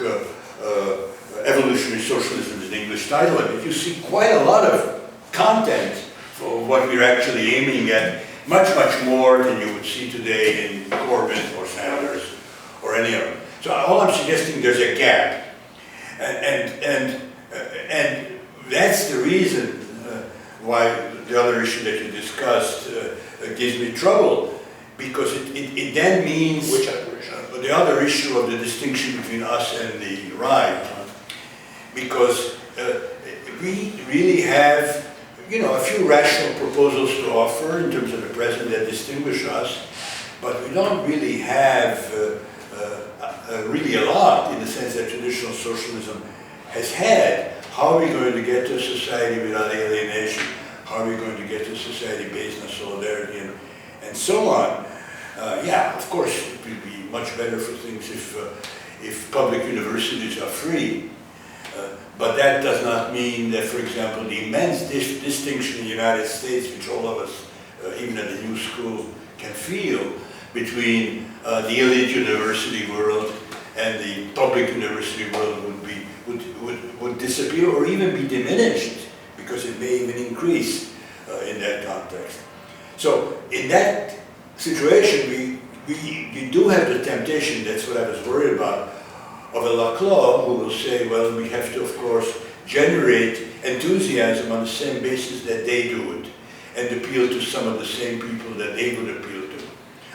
Evolutionary Socialism is the English title of it, you see quite a lot of content for what we're actually aiming at, much more than you would see today in Corbyn or Sanders or any of them. So all I'm suggesting, there's a gap. And that's the reason why the other issue that you discussed gives me trouble, because it then means... Which other issue? The other issue of the distinction between us and the right, because we really have, a few rational proposals to offer in terms of the present that distinguish us, but we don't really have really a lot in the sense that traditional socialism has had. How are we going to get to a society without alienation? How are we going to get to a society based on solidarity and so on? Yeah, of course, it would be much better for things if public universities are free. But that does not mean that, for example, the immense distinction in the United States, which all of us, even at the new school, can feel between the elite university world and the public university world would disappear or even be diminished, because it may even increase in that context. So in that situation, we do have the temptation, that's what I was worried about, of a Laclau who will say, well, we have to, of course, generate enthusiasm on the same basis that they do it, and appeal to some of the same people that they would appeal to.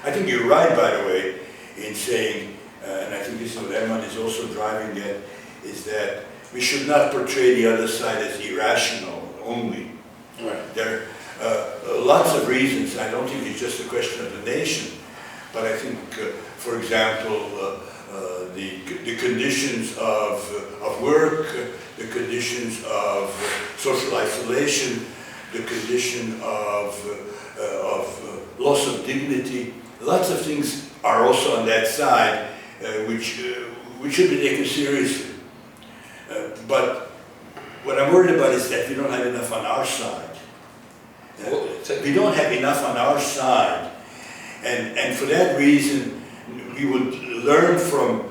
I think you're right, by the way, in saying, and I think this is what Eman is also driving at, is that we should not portray the other side as irrational only. Right. There are lots of reasons. I don't think it's just a question of the nation, but I think, for example, the conditions of work, the conditions of social isolation, the condition of loss of dignity, lots of things are also on that side, which should be taken seriously. But what I'm worried about is that we don't have enough on our side. We don't have enough on our side, and for that reason, we would learn from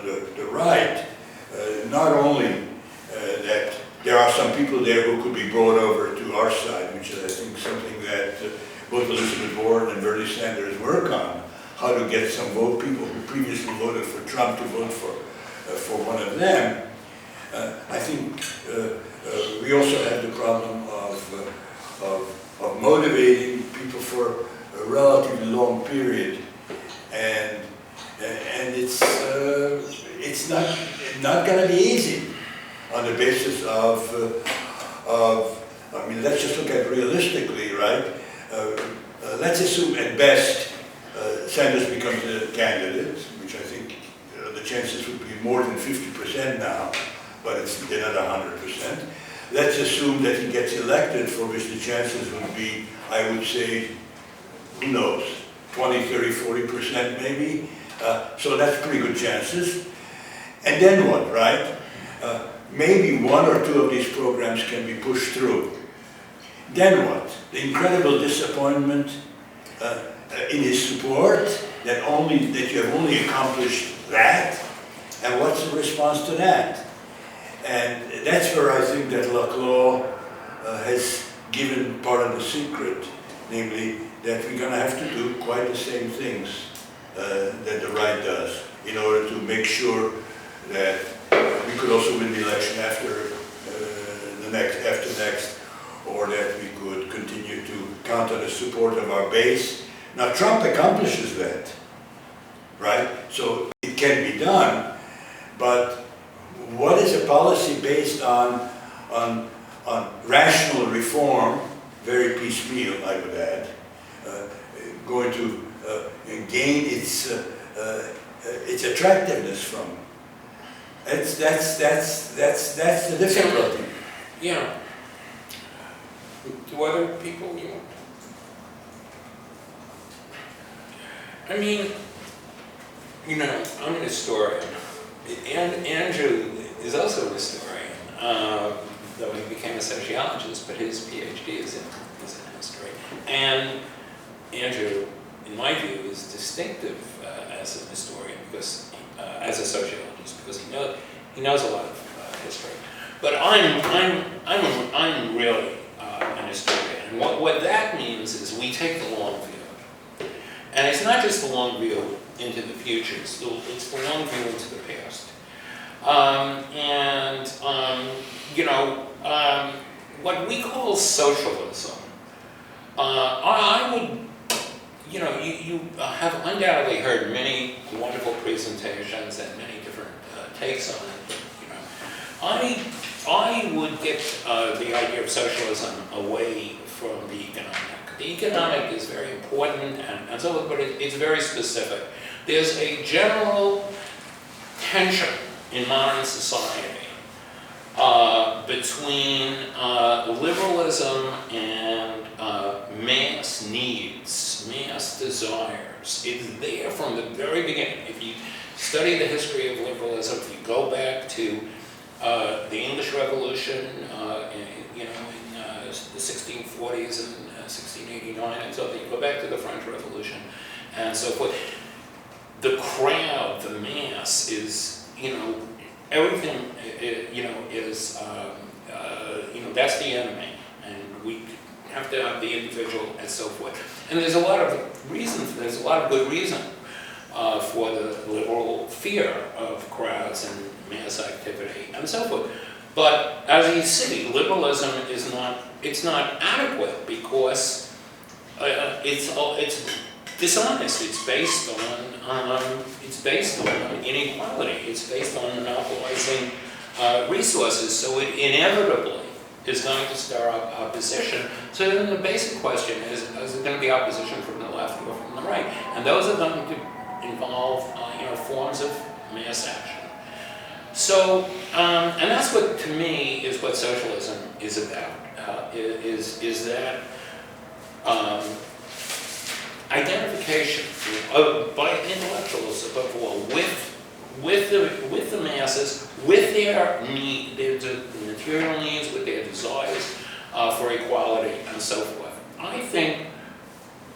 the right not only that there are some people there who could be brought over to our side, which is, I think, something that both Elizabeth Warren and Bernie Sanders work on, how to get some people who previously voted for Trump to vote for one of them. I think we also have the problem of motivating people for a relatively long period, and it's not going to be easy on the basis of I mean, let's just look at it realistically, right? Let's assume at best Sanders becomes a candidate, which I think the chances would be more than 50% now, but they're not 100%. Let's assume that he gets elected, for which the chances would be, I would say, who knows, 20, 30, 40% maybe. So that's pretty good chances. And then what, right? Maybe one or two of these programs can be pushed through. Then what? The incredible disappointment in his support, that you have only accomplished that, and what's the response to that? And that's where I think that Laclau has given part of the secret, namely that we're going to have to do quite the same things that the right does in order to make sure that we could also win the election after next, or that we could continue to count on the support of our base. Now, Trump accomplishes that, right? So it can be done, but what is a policy based on rational reform, very piecemeal, I would add, going to gain its attractiveness from? That's the difficulty. Yeah. Do other people, I mean, I'm an historian, and Andrew is also a historian, though he became a sociologist, but his PhD is in history. And Andrew, in my view, is distinctive as an historian, because as a sociologist, because he knows a lot of history. But I'm really an historian, and what that means is we take the long view, and it's not just the long view into the future; it's the long view into the past. What we call socialism, I would, you have undoubtedly heard many wonderful presentations and many different takes on it. I would get the idea of socialism away from the economic. The economic is very important and so, but it's very specific. There's a general tension in modern society between liberalism and mass needs, mass desires. It's there from the very beginning. If you study the history of liberalism, if you go back to the English Revolution, in the 1640s and 1689 and so on, you go back to the French Revolution and so forth. The crowd, the mass is, everything, is, that's the enemy, and we have to have the individual and so forth. And there's a lot of reasons, there's a lot of good reason for the liberal fear of crowds and mass activity and so forth. But as you see, liberalism is not adequate because it's dishonest. It's based on inequality. It's based on monopolizing resources. So it inevitably is going to stir up opposition. So then the basic question is it going to be opposition from the left or from the right? And those are going to involve forms of mass action. So, and that's what, to me, is what socialism is about. Is that identification by intellectuals above all with the masses, with their need, their material needs, with their desires for equality and so forth. I think,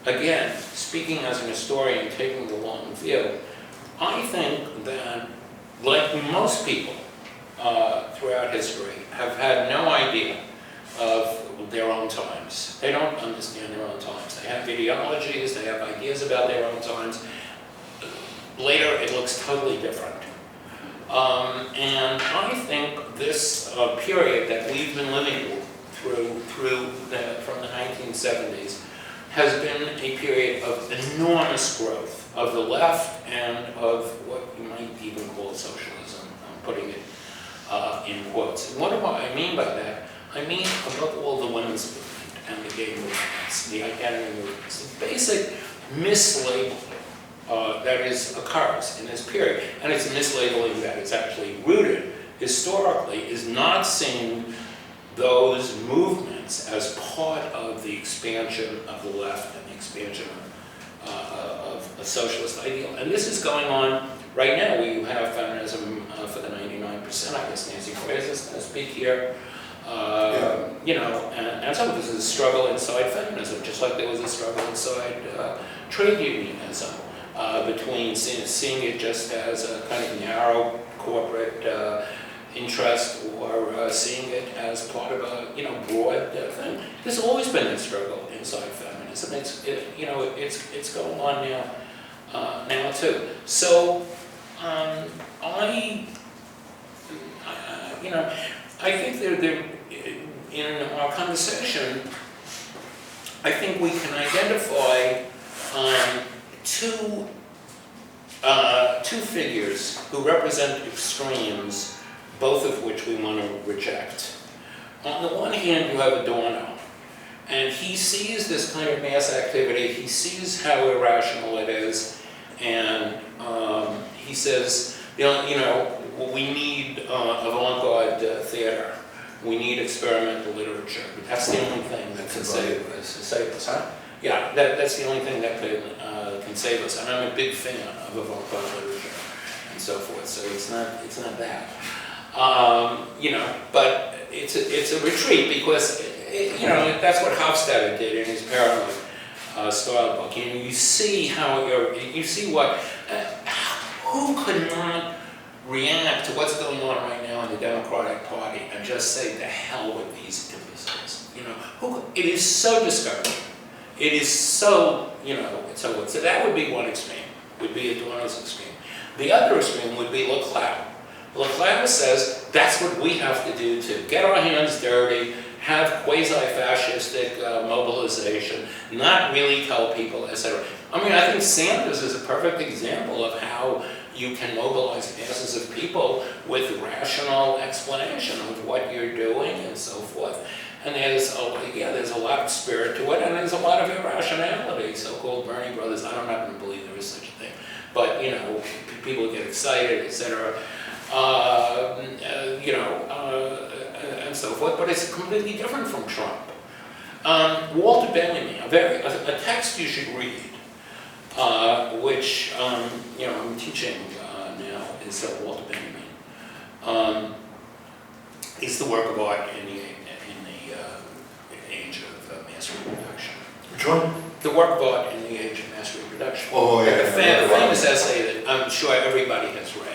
again, speaking as an historian, taking the long view, I think that, like most people throughout history have had no idea of their own times. They don't understand their own times. They have ideologies, they have ideas about their own times. Later, it looks totally different. And I think this period that we've been living through from the 1970s has been a period of enormous growth of the left and of what you might even call socialism. I'm putting it in quotes. What do I mean by that? I mean, above all, the women's movement and the gay movements, the identity movements, the basic mislabeling that occurs in this period. And it's mislabeling that is actually rooted historically, is not seeing those movements as part of the expansion of the left and the expansion of a socialist ideal. And this is going on right now. We have feminism for the 99%. I guess Nancy Fraser is going to speak here. You know, and some of this is a struggle inside feminism, just like there was a struggle inside trade unionism, between seeing it just as a kind of narrow corporate interest or seeing it as part of a broad thing. There's always been a struggle inside feminism. It's going on now too. So I think there in our conversation, I think we can identify two figures who represent extremes, both of which we want to reject. On the one hand, you have Adorno, and he sees this kind of mass activity, he sees how irrational it is, and he says, we need avant-garde theater. We need experimental literature. That's the only thing that can save us. Huh? Yeah, that's the only thing that can save us. And I'm a big fan of avant-garde literature and so forth. So it's not that. But it's a retreat because that's what Hofstadter did in his Paranoid style book. You see how who could not react to what's going on right now in the Democratic Party and just say, the hell with these imbeciles. It is so discouraging. It is so, so that would be one extreme, would be Adorno's extreme. The other extreme would be Leclerc. Leclerc says that's what we have to do to get our hands dirty, have quasi-fascistic mobilization, not really tell people, etc. I mean, I think Sanders is a perfect example of how you can mobilize masses of people with rational explanation of what you're doing and so forth. And there's a lot of spirit to it, and there's a lot of irrationality, so-called Bernie brothers. I don't happen to believe there is such a thing. But, people get excited, etc., and so forth. But it's completely different from Trump. Walter Benjamin, a text you should read, which I'm teaching now, is Walter Benjamin. Is the work of art in the age of mass reproduction. Which one? The work of art in the age of mass reproduction. Oh, yeah. A famous essay that I'm sure everybody has read.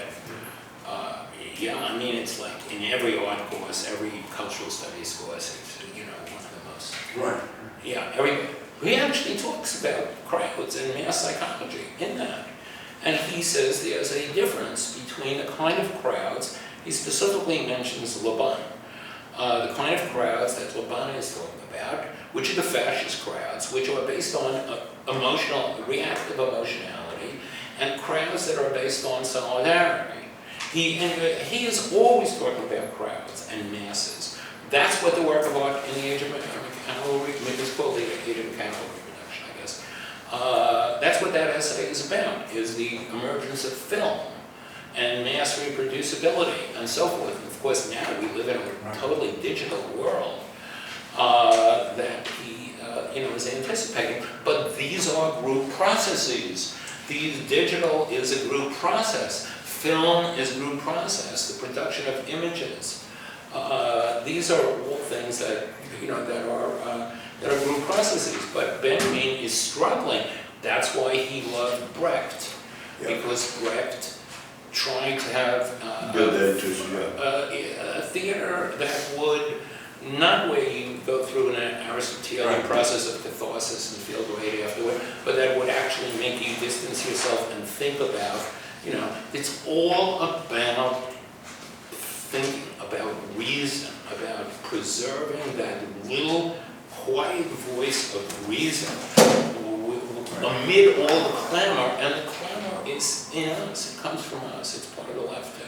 It's like in every art course, every cultural studies course, it's one of the most. Right. Yeah, he actually talks about crowds and mass psychology in that. And he says there's a difference between the kind of crowds, he specifically mentions Le Bon, the kind of crowds that Le Bon is talking about, which are the fascist crowds, which are based on reactive emotionality, and crowds that are based on solidarity. He is always talking about crowds and masses. That's what the work of art in the age of mechanical reproduction, it's called the age of mechanical reproduction, I guess. That's what that essay is about, is the emergence of film and mass reproducibility and so forth. And of course, now we live in a totally digital world that he is anticipating. But these are group processes. Digital is a group process. Film is a group process. The production of images. These are all things that that are group processes. But Benjamin is struggling. That's why he loved Brecht, because Brecht trying to have Build that to, a theater that would, not where you go through an Aristotelian process of catharsis and feel great afterward, but that would actually make you distance yourself and think about, it's all about thinking, about reason, about preserving that little quiet voice of reason amid all the clamor, and the clamor is in us, it comes from us, it's part of the left too.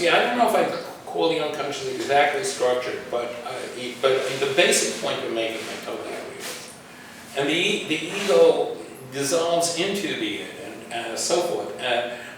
Yeah, I don't know if I call the unconscious exactly structured, but the basic point you're making, I totally agree with. And the ego dissolves into the id and so forth,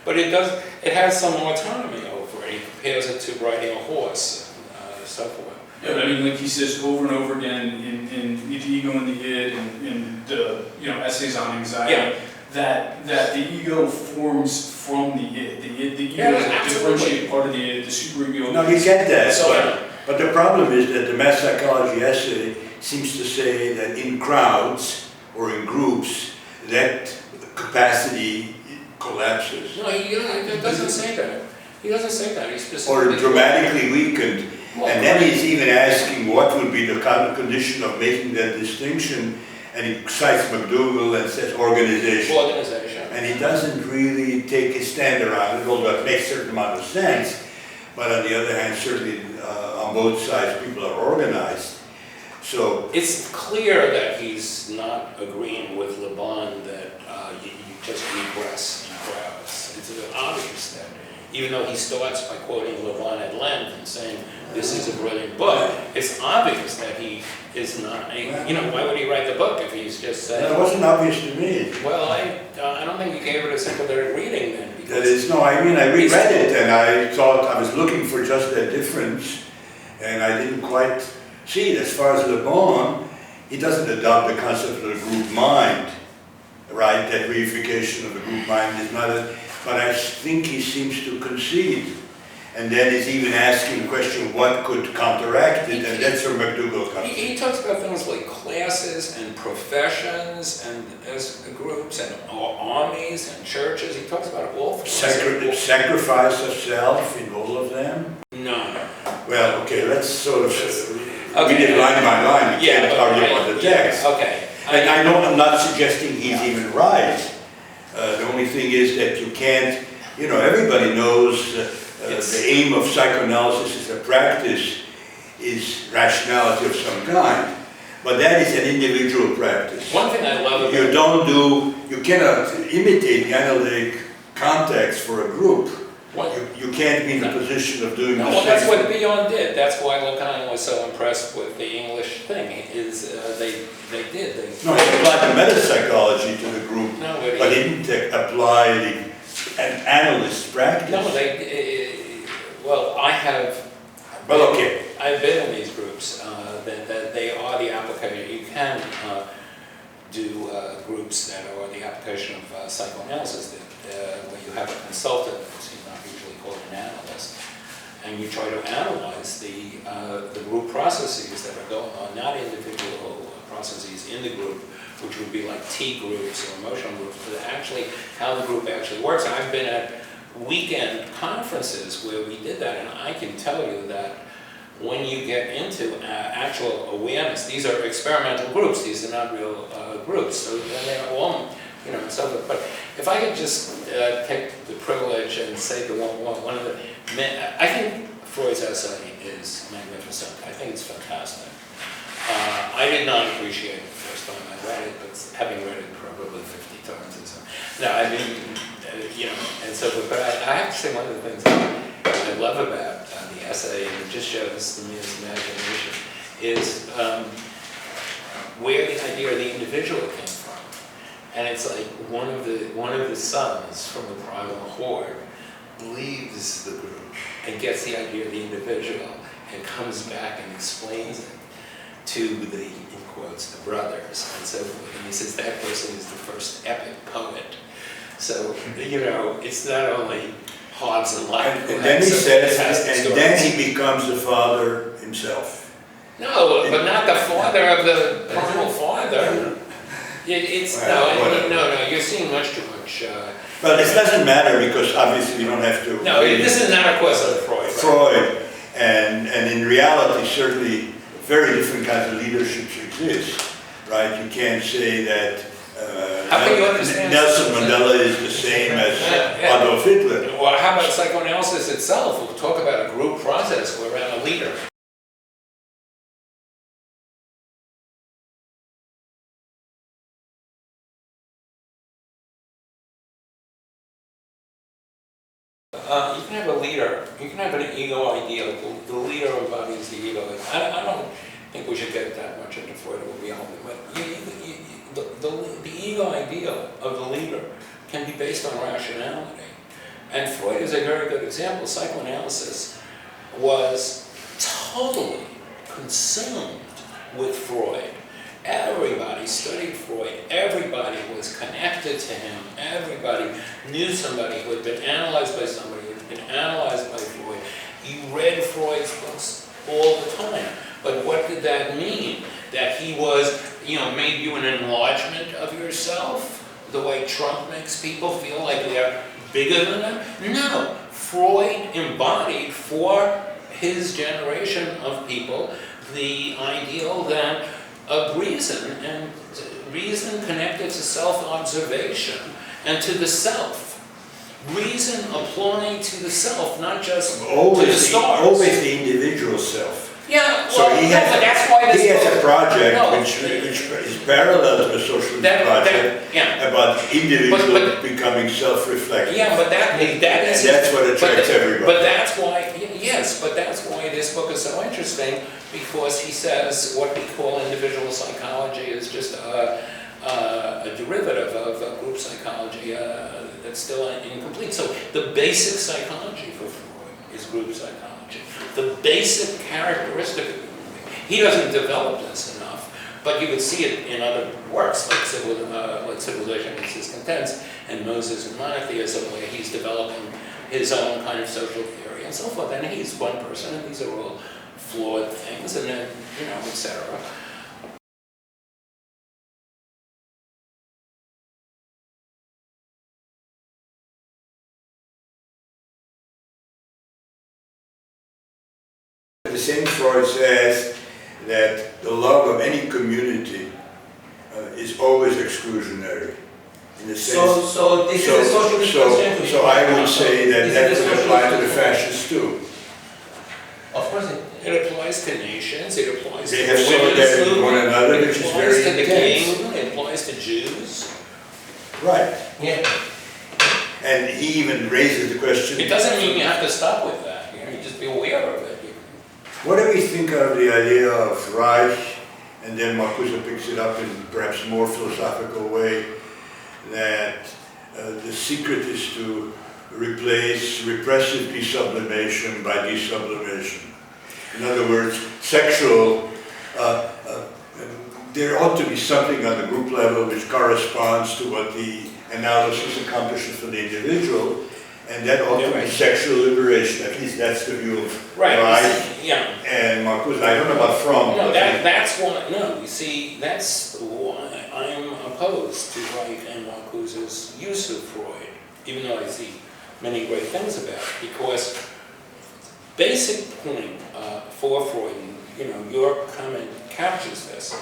but it has some autonomy over it. He compares it to riding a horse and so forth. Yeah, but I mean, like he says over and over again in The Ego and the Id and essays on anxiety, that the ego forms from the id. The ego is a differentiated part of the id, the superego. No, you get that. So, but the problem is that the mass psychology essay seems to say that in crowds or in groups, that capacity collapses. No, he doesn't say that. He doesn't say that. He specifically... Or dramatically weakened. And then he's even asking what would be the kind of condition of making that distinction. And he cites McDougall and says organization. Organization. And he doesn't really take his stand around it, although it makes a certain amount of sense. But on the other hand, certainly on both sides, people are organized. So it's clear that he's not agreeing with Le Bon that you just regress in crowds. It's obvious that, even though he starts by quoting Le Bon at length and saying, this is a brilliant book, it's obvious that he is not, why would he write the book if he's just saying... That wasn't obvious to me. Well, I don't think you gave it a sympathetic reading then. That is, no, I mean, I reread it and I thought I was looking for just that difference and I didn't quite see it. As far as Le Bon, he doesn't adopt the concept of the group mind, right? That reification of the group mind is not a... But I think he seems to concede. And then he's even asking the question, what could counteract it? And that's where McDougall comes in. He talks about things like classes and professions and as groups and armies and churches. He talks about all things. Sacrifice of self in all of them? No. Well, okay, let's sort of... We did line by line. We can't argue about the text. Okay. And I'm not suggesting he's even right. The only thing is that you can't, everybody knows the aim of psychoanalysis as a practice is rationality of some kind. But that is an individual practice. One thing I love about you cannot imitate the analytic context for a group. You can't be in the position of doing the same. Well, that's what Beyond did. That's why Lacan was so impressed with the English thing, is they did. No, he applied the metapsychology to the group, but he didn't apply an analyst practice. No, well, I have... Well, okay. I've been in these groups. That they are the application. You can do groups that are the application of psychoanalysis, where you have a consultant, who's not usually called an analyst, and you try to analyze the group processes that are going on, not individual processes in the group, which would be like T groups or emotional groups, but actually how the group actually works. And I've been at weekend conferences where we did that, and I can tell you that when you get into actual awareness, these are experimental groups, these are not real groups, so they're all, so forth. But if I could just take the privilege and say to one of the men, I think Freud's essay is magnificent. I think it's fantastic. I did not appreciate it the first time I read it, but having read it probably 50 times or so. No, I mean, and so, but I have to say one of the things I love about the essay, and it just shows the man's imagination, is where the idea of the individual came from. And it's like one of the sons from the primal horde leaves the group and gets the idea of the individual and comes back and explains it to the, in quotes, the brothers and so forth. And he says that person is the first epic poet. So, it's not only hogs and life. And then he says, and then he becomes the father himself. No, but not the father of the primal father. No, you're seeing much too much. But it doesn't matter because obviously you don't have to. No, this is not a question of Freud. Freud, and in reality, certainly very different kinds of leaderships exist, right? You can't say that How can you understand Nelson Mandela is the same as Adolf Hitler. Well, how about psychoanalysis itself? We'll talk about a group process around a leader. You can have a leader, you can have an ego ideal, the leader embodies the ego. I don't think we should get that much into Freud, it will be helpful, but the ego ideal of the leader can be based on rationality. And Freud is a very good example. Psychoanalysis was totally consumed with Freud. Everybody studied Freud, everybody was connected to him, everybody knew somebody who had been analyzed by somebody, who had been analyzed by Freud. You read Freud's books all the time. But what did that mean? That he was, made you an enlargement of yourself? The way Trump makes people feel like they're bigger than them? No. Freud embodied for his generation of people the ideal that of reason, and reason connected to self-observation and to the self. Reason applying to the self, not just to the stars. Always the individual self. Yeah, so well, that's why he has a project no, which is parallel to the socialist project about individual becoming self-reflective. Yeah, but that is... And that's what attracts everybody. But that's why, yes, but that's why this book is so interesting, because he says what we call individual psychology is just a derivative of group psychology that's still incomplete. So the basic psychology for Freud is group psychology. The basic characteristic of he doesn't develop this enough, but you would see it in other works like Civilization and Discontents and Moses and Monotheism, where he's developing his own kind of social theory and so forth. And he's one person, and these are all flawed things, and then, etc. The same Freud says that the love of any community is always exclusionary. In the sense, so this is a socialist question. So I would say that would apply to the fascists too. Of course it applies to nations, it applies they to have solidarity with one another, it which is applies very to the intense. king, it applies to Jews. Right. Yeah. And he even raises the question. It doesn't mean you have to stop with that. You just be aware of it. What do we think of the idea of Reich, and then Marcuse picks it up in perhaps a more philosophical way, that the secret is to replace repressive desublimation by desublimation. In other words, sexual, there ought to be something on the group level which corresponds to what the analysis accomplishes for the individual, and that ought to be sexual liberation. At least that's the view of Reich and Marcuse. I don't know about Fromm. No, that's why. No, you see, that's why I'm opposed to Reich and Marcuse's use of Freud, even though I see many great things about it. Because basic point for Freud, your comment captures this,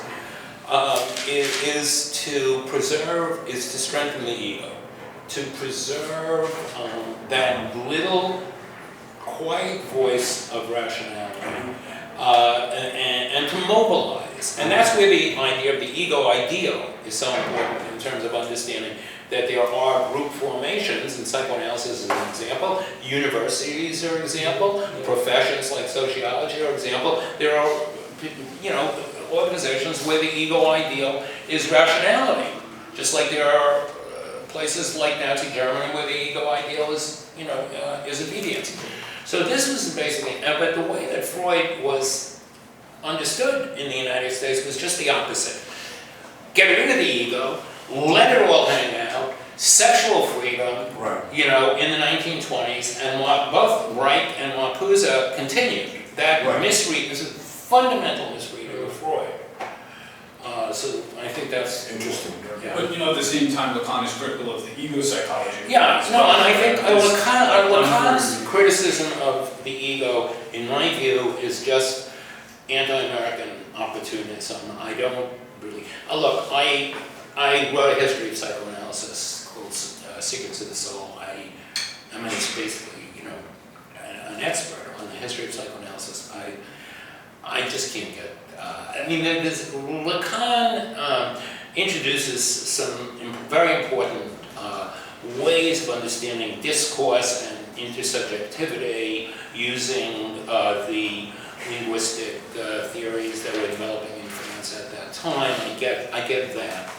is to strengthen the ego. To preserve that little quiet voice of rationality and to mobilize. And that's where the idea of the ego ideal is so important in terms of understanding that there are group formations, and psychoanalysis is an example, universities are an example, professions like sociology are an example. There are, organizations where the ego ideal is rationality, just like there are places like Nazi Germany where the ego ideal is, is obedience. So this was basically, but the way that Freud was understood in the United States was just the opposite. Get rid of the ego, let it all hang out, sexual freedom, Right. you know, in the 1920s, and both Reich and Marcuse continued. That Right. misread is a fundamental misreading of Freud. So I think that's Interesting. yeah. But, you know, at the same time, Lacan is critical of the ego psychology. Yeah, no, and I think It's Lacan's criticism of the ego, in my view, is just anti-American opportunism. I don't really. Look, I wrote a history of psychoanalysis called Secrets of the Soul. I mean, it's basically, you know, an expert on the history of psychoanalysis. I just can't get. I mean, Lacan introduces some very important ways of understanding discourse and intersubjectivity using the linguistic theories that were developing in France at that time. I get that.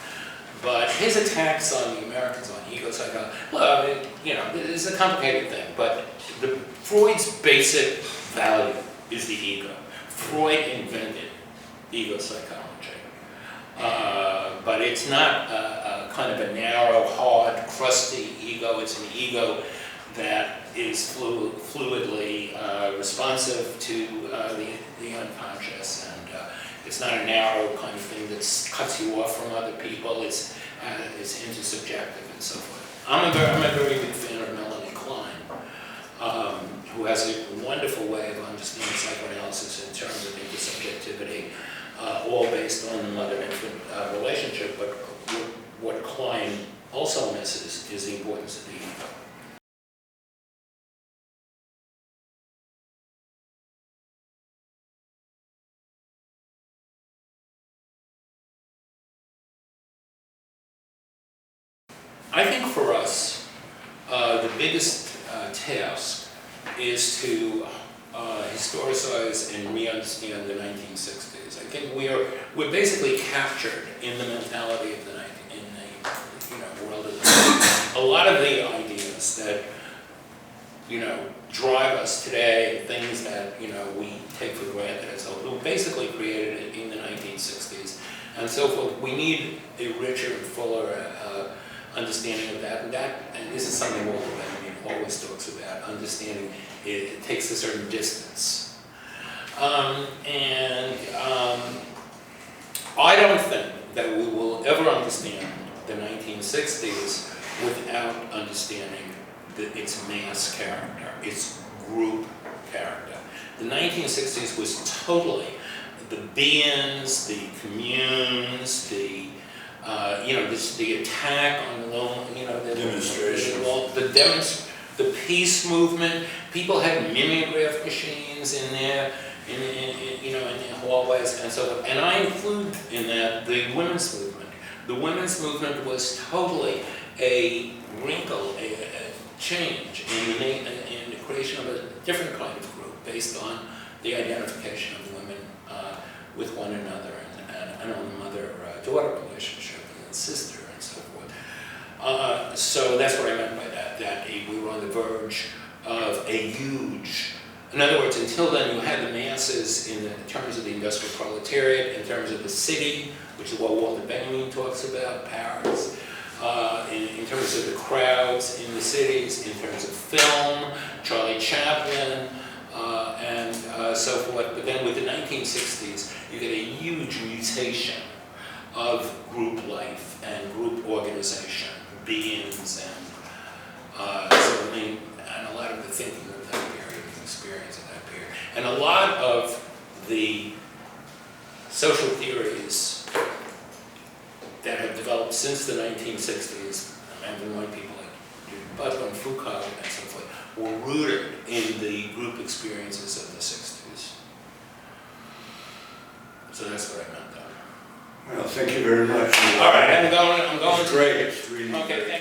But his attacks on the Americans on ego psychology, well, I mean, you know, it's a complicated thing, but Freud's basic value is the ego. Freud invented ego psychology. But it's not a kind of a narrow, hard, crusty ego. It's an ego that is fluidly responsive to the unconscious, and it's not a narrow kind of thing that cuts you off from other people. It's intersubjective and so forth. I'm a very big fan of Melanie Klein, who has a wonderful way of understanding psychoanalysis in terms of intersubjectivity, all based on the mother-infant relationship. But what Klein also misses is the importance of the ego. I think for us, the biggest task is to historicize and re-understand the 1960s. I think we're basically captured in the mentality of the world of the 90s. A lot of the ideas that drive us today, things that we take for granted, and so we basically created it in the 1960s, and so forth. We need a richer and fuller understanding of that, and this is something Walter Benjamin always talks about. Understanding it takes a certain distance, and I don't think that we will ever understand the 1960s without understanding its mass character, its group character. The 1960s was totally the be-ins, the communes, the attack on the demonstrations, the peace movement. People had mimeograph machines in their hallways and so on. And I include in that the women's movement. The women's movement was totally a wrinkle, a change in the creation of a different kind of group based on the identification of women with one another and on the mother-daughter relationship and sister and so forth. So that's what I meant by that we were on the verge of a huge, in other words, until then you had the masses in terms of the industrial proletariat, in terms of the city, which is what Walter Benjamin talks about, Paris, in terms of the crowds in the cities, in terms of film, Charlie Chaplin, and so forth. But then with the 1960s, you get a huge mutation of group life and group organization, beings, and and a lot of the thinking of that period, the experience of that period. And a lot of the social theories that have developed since the 1960s, and white people like Butler and Foucault and so forth, were rooted in the group experiences of the 60s. So that's what I meant there. Well, thank you very much. All right, I'm going. It's great. It's really Okay, thank you.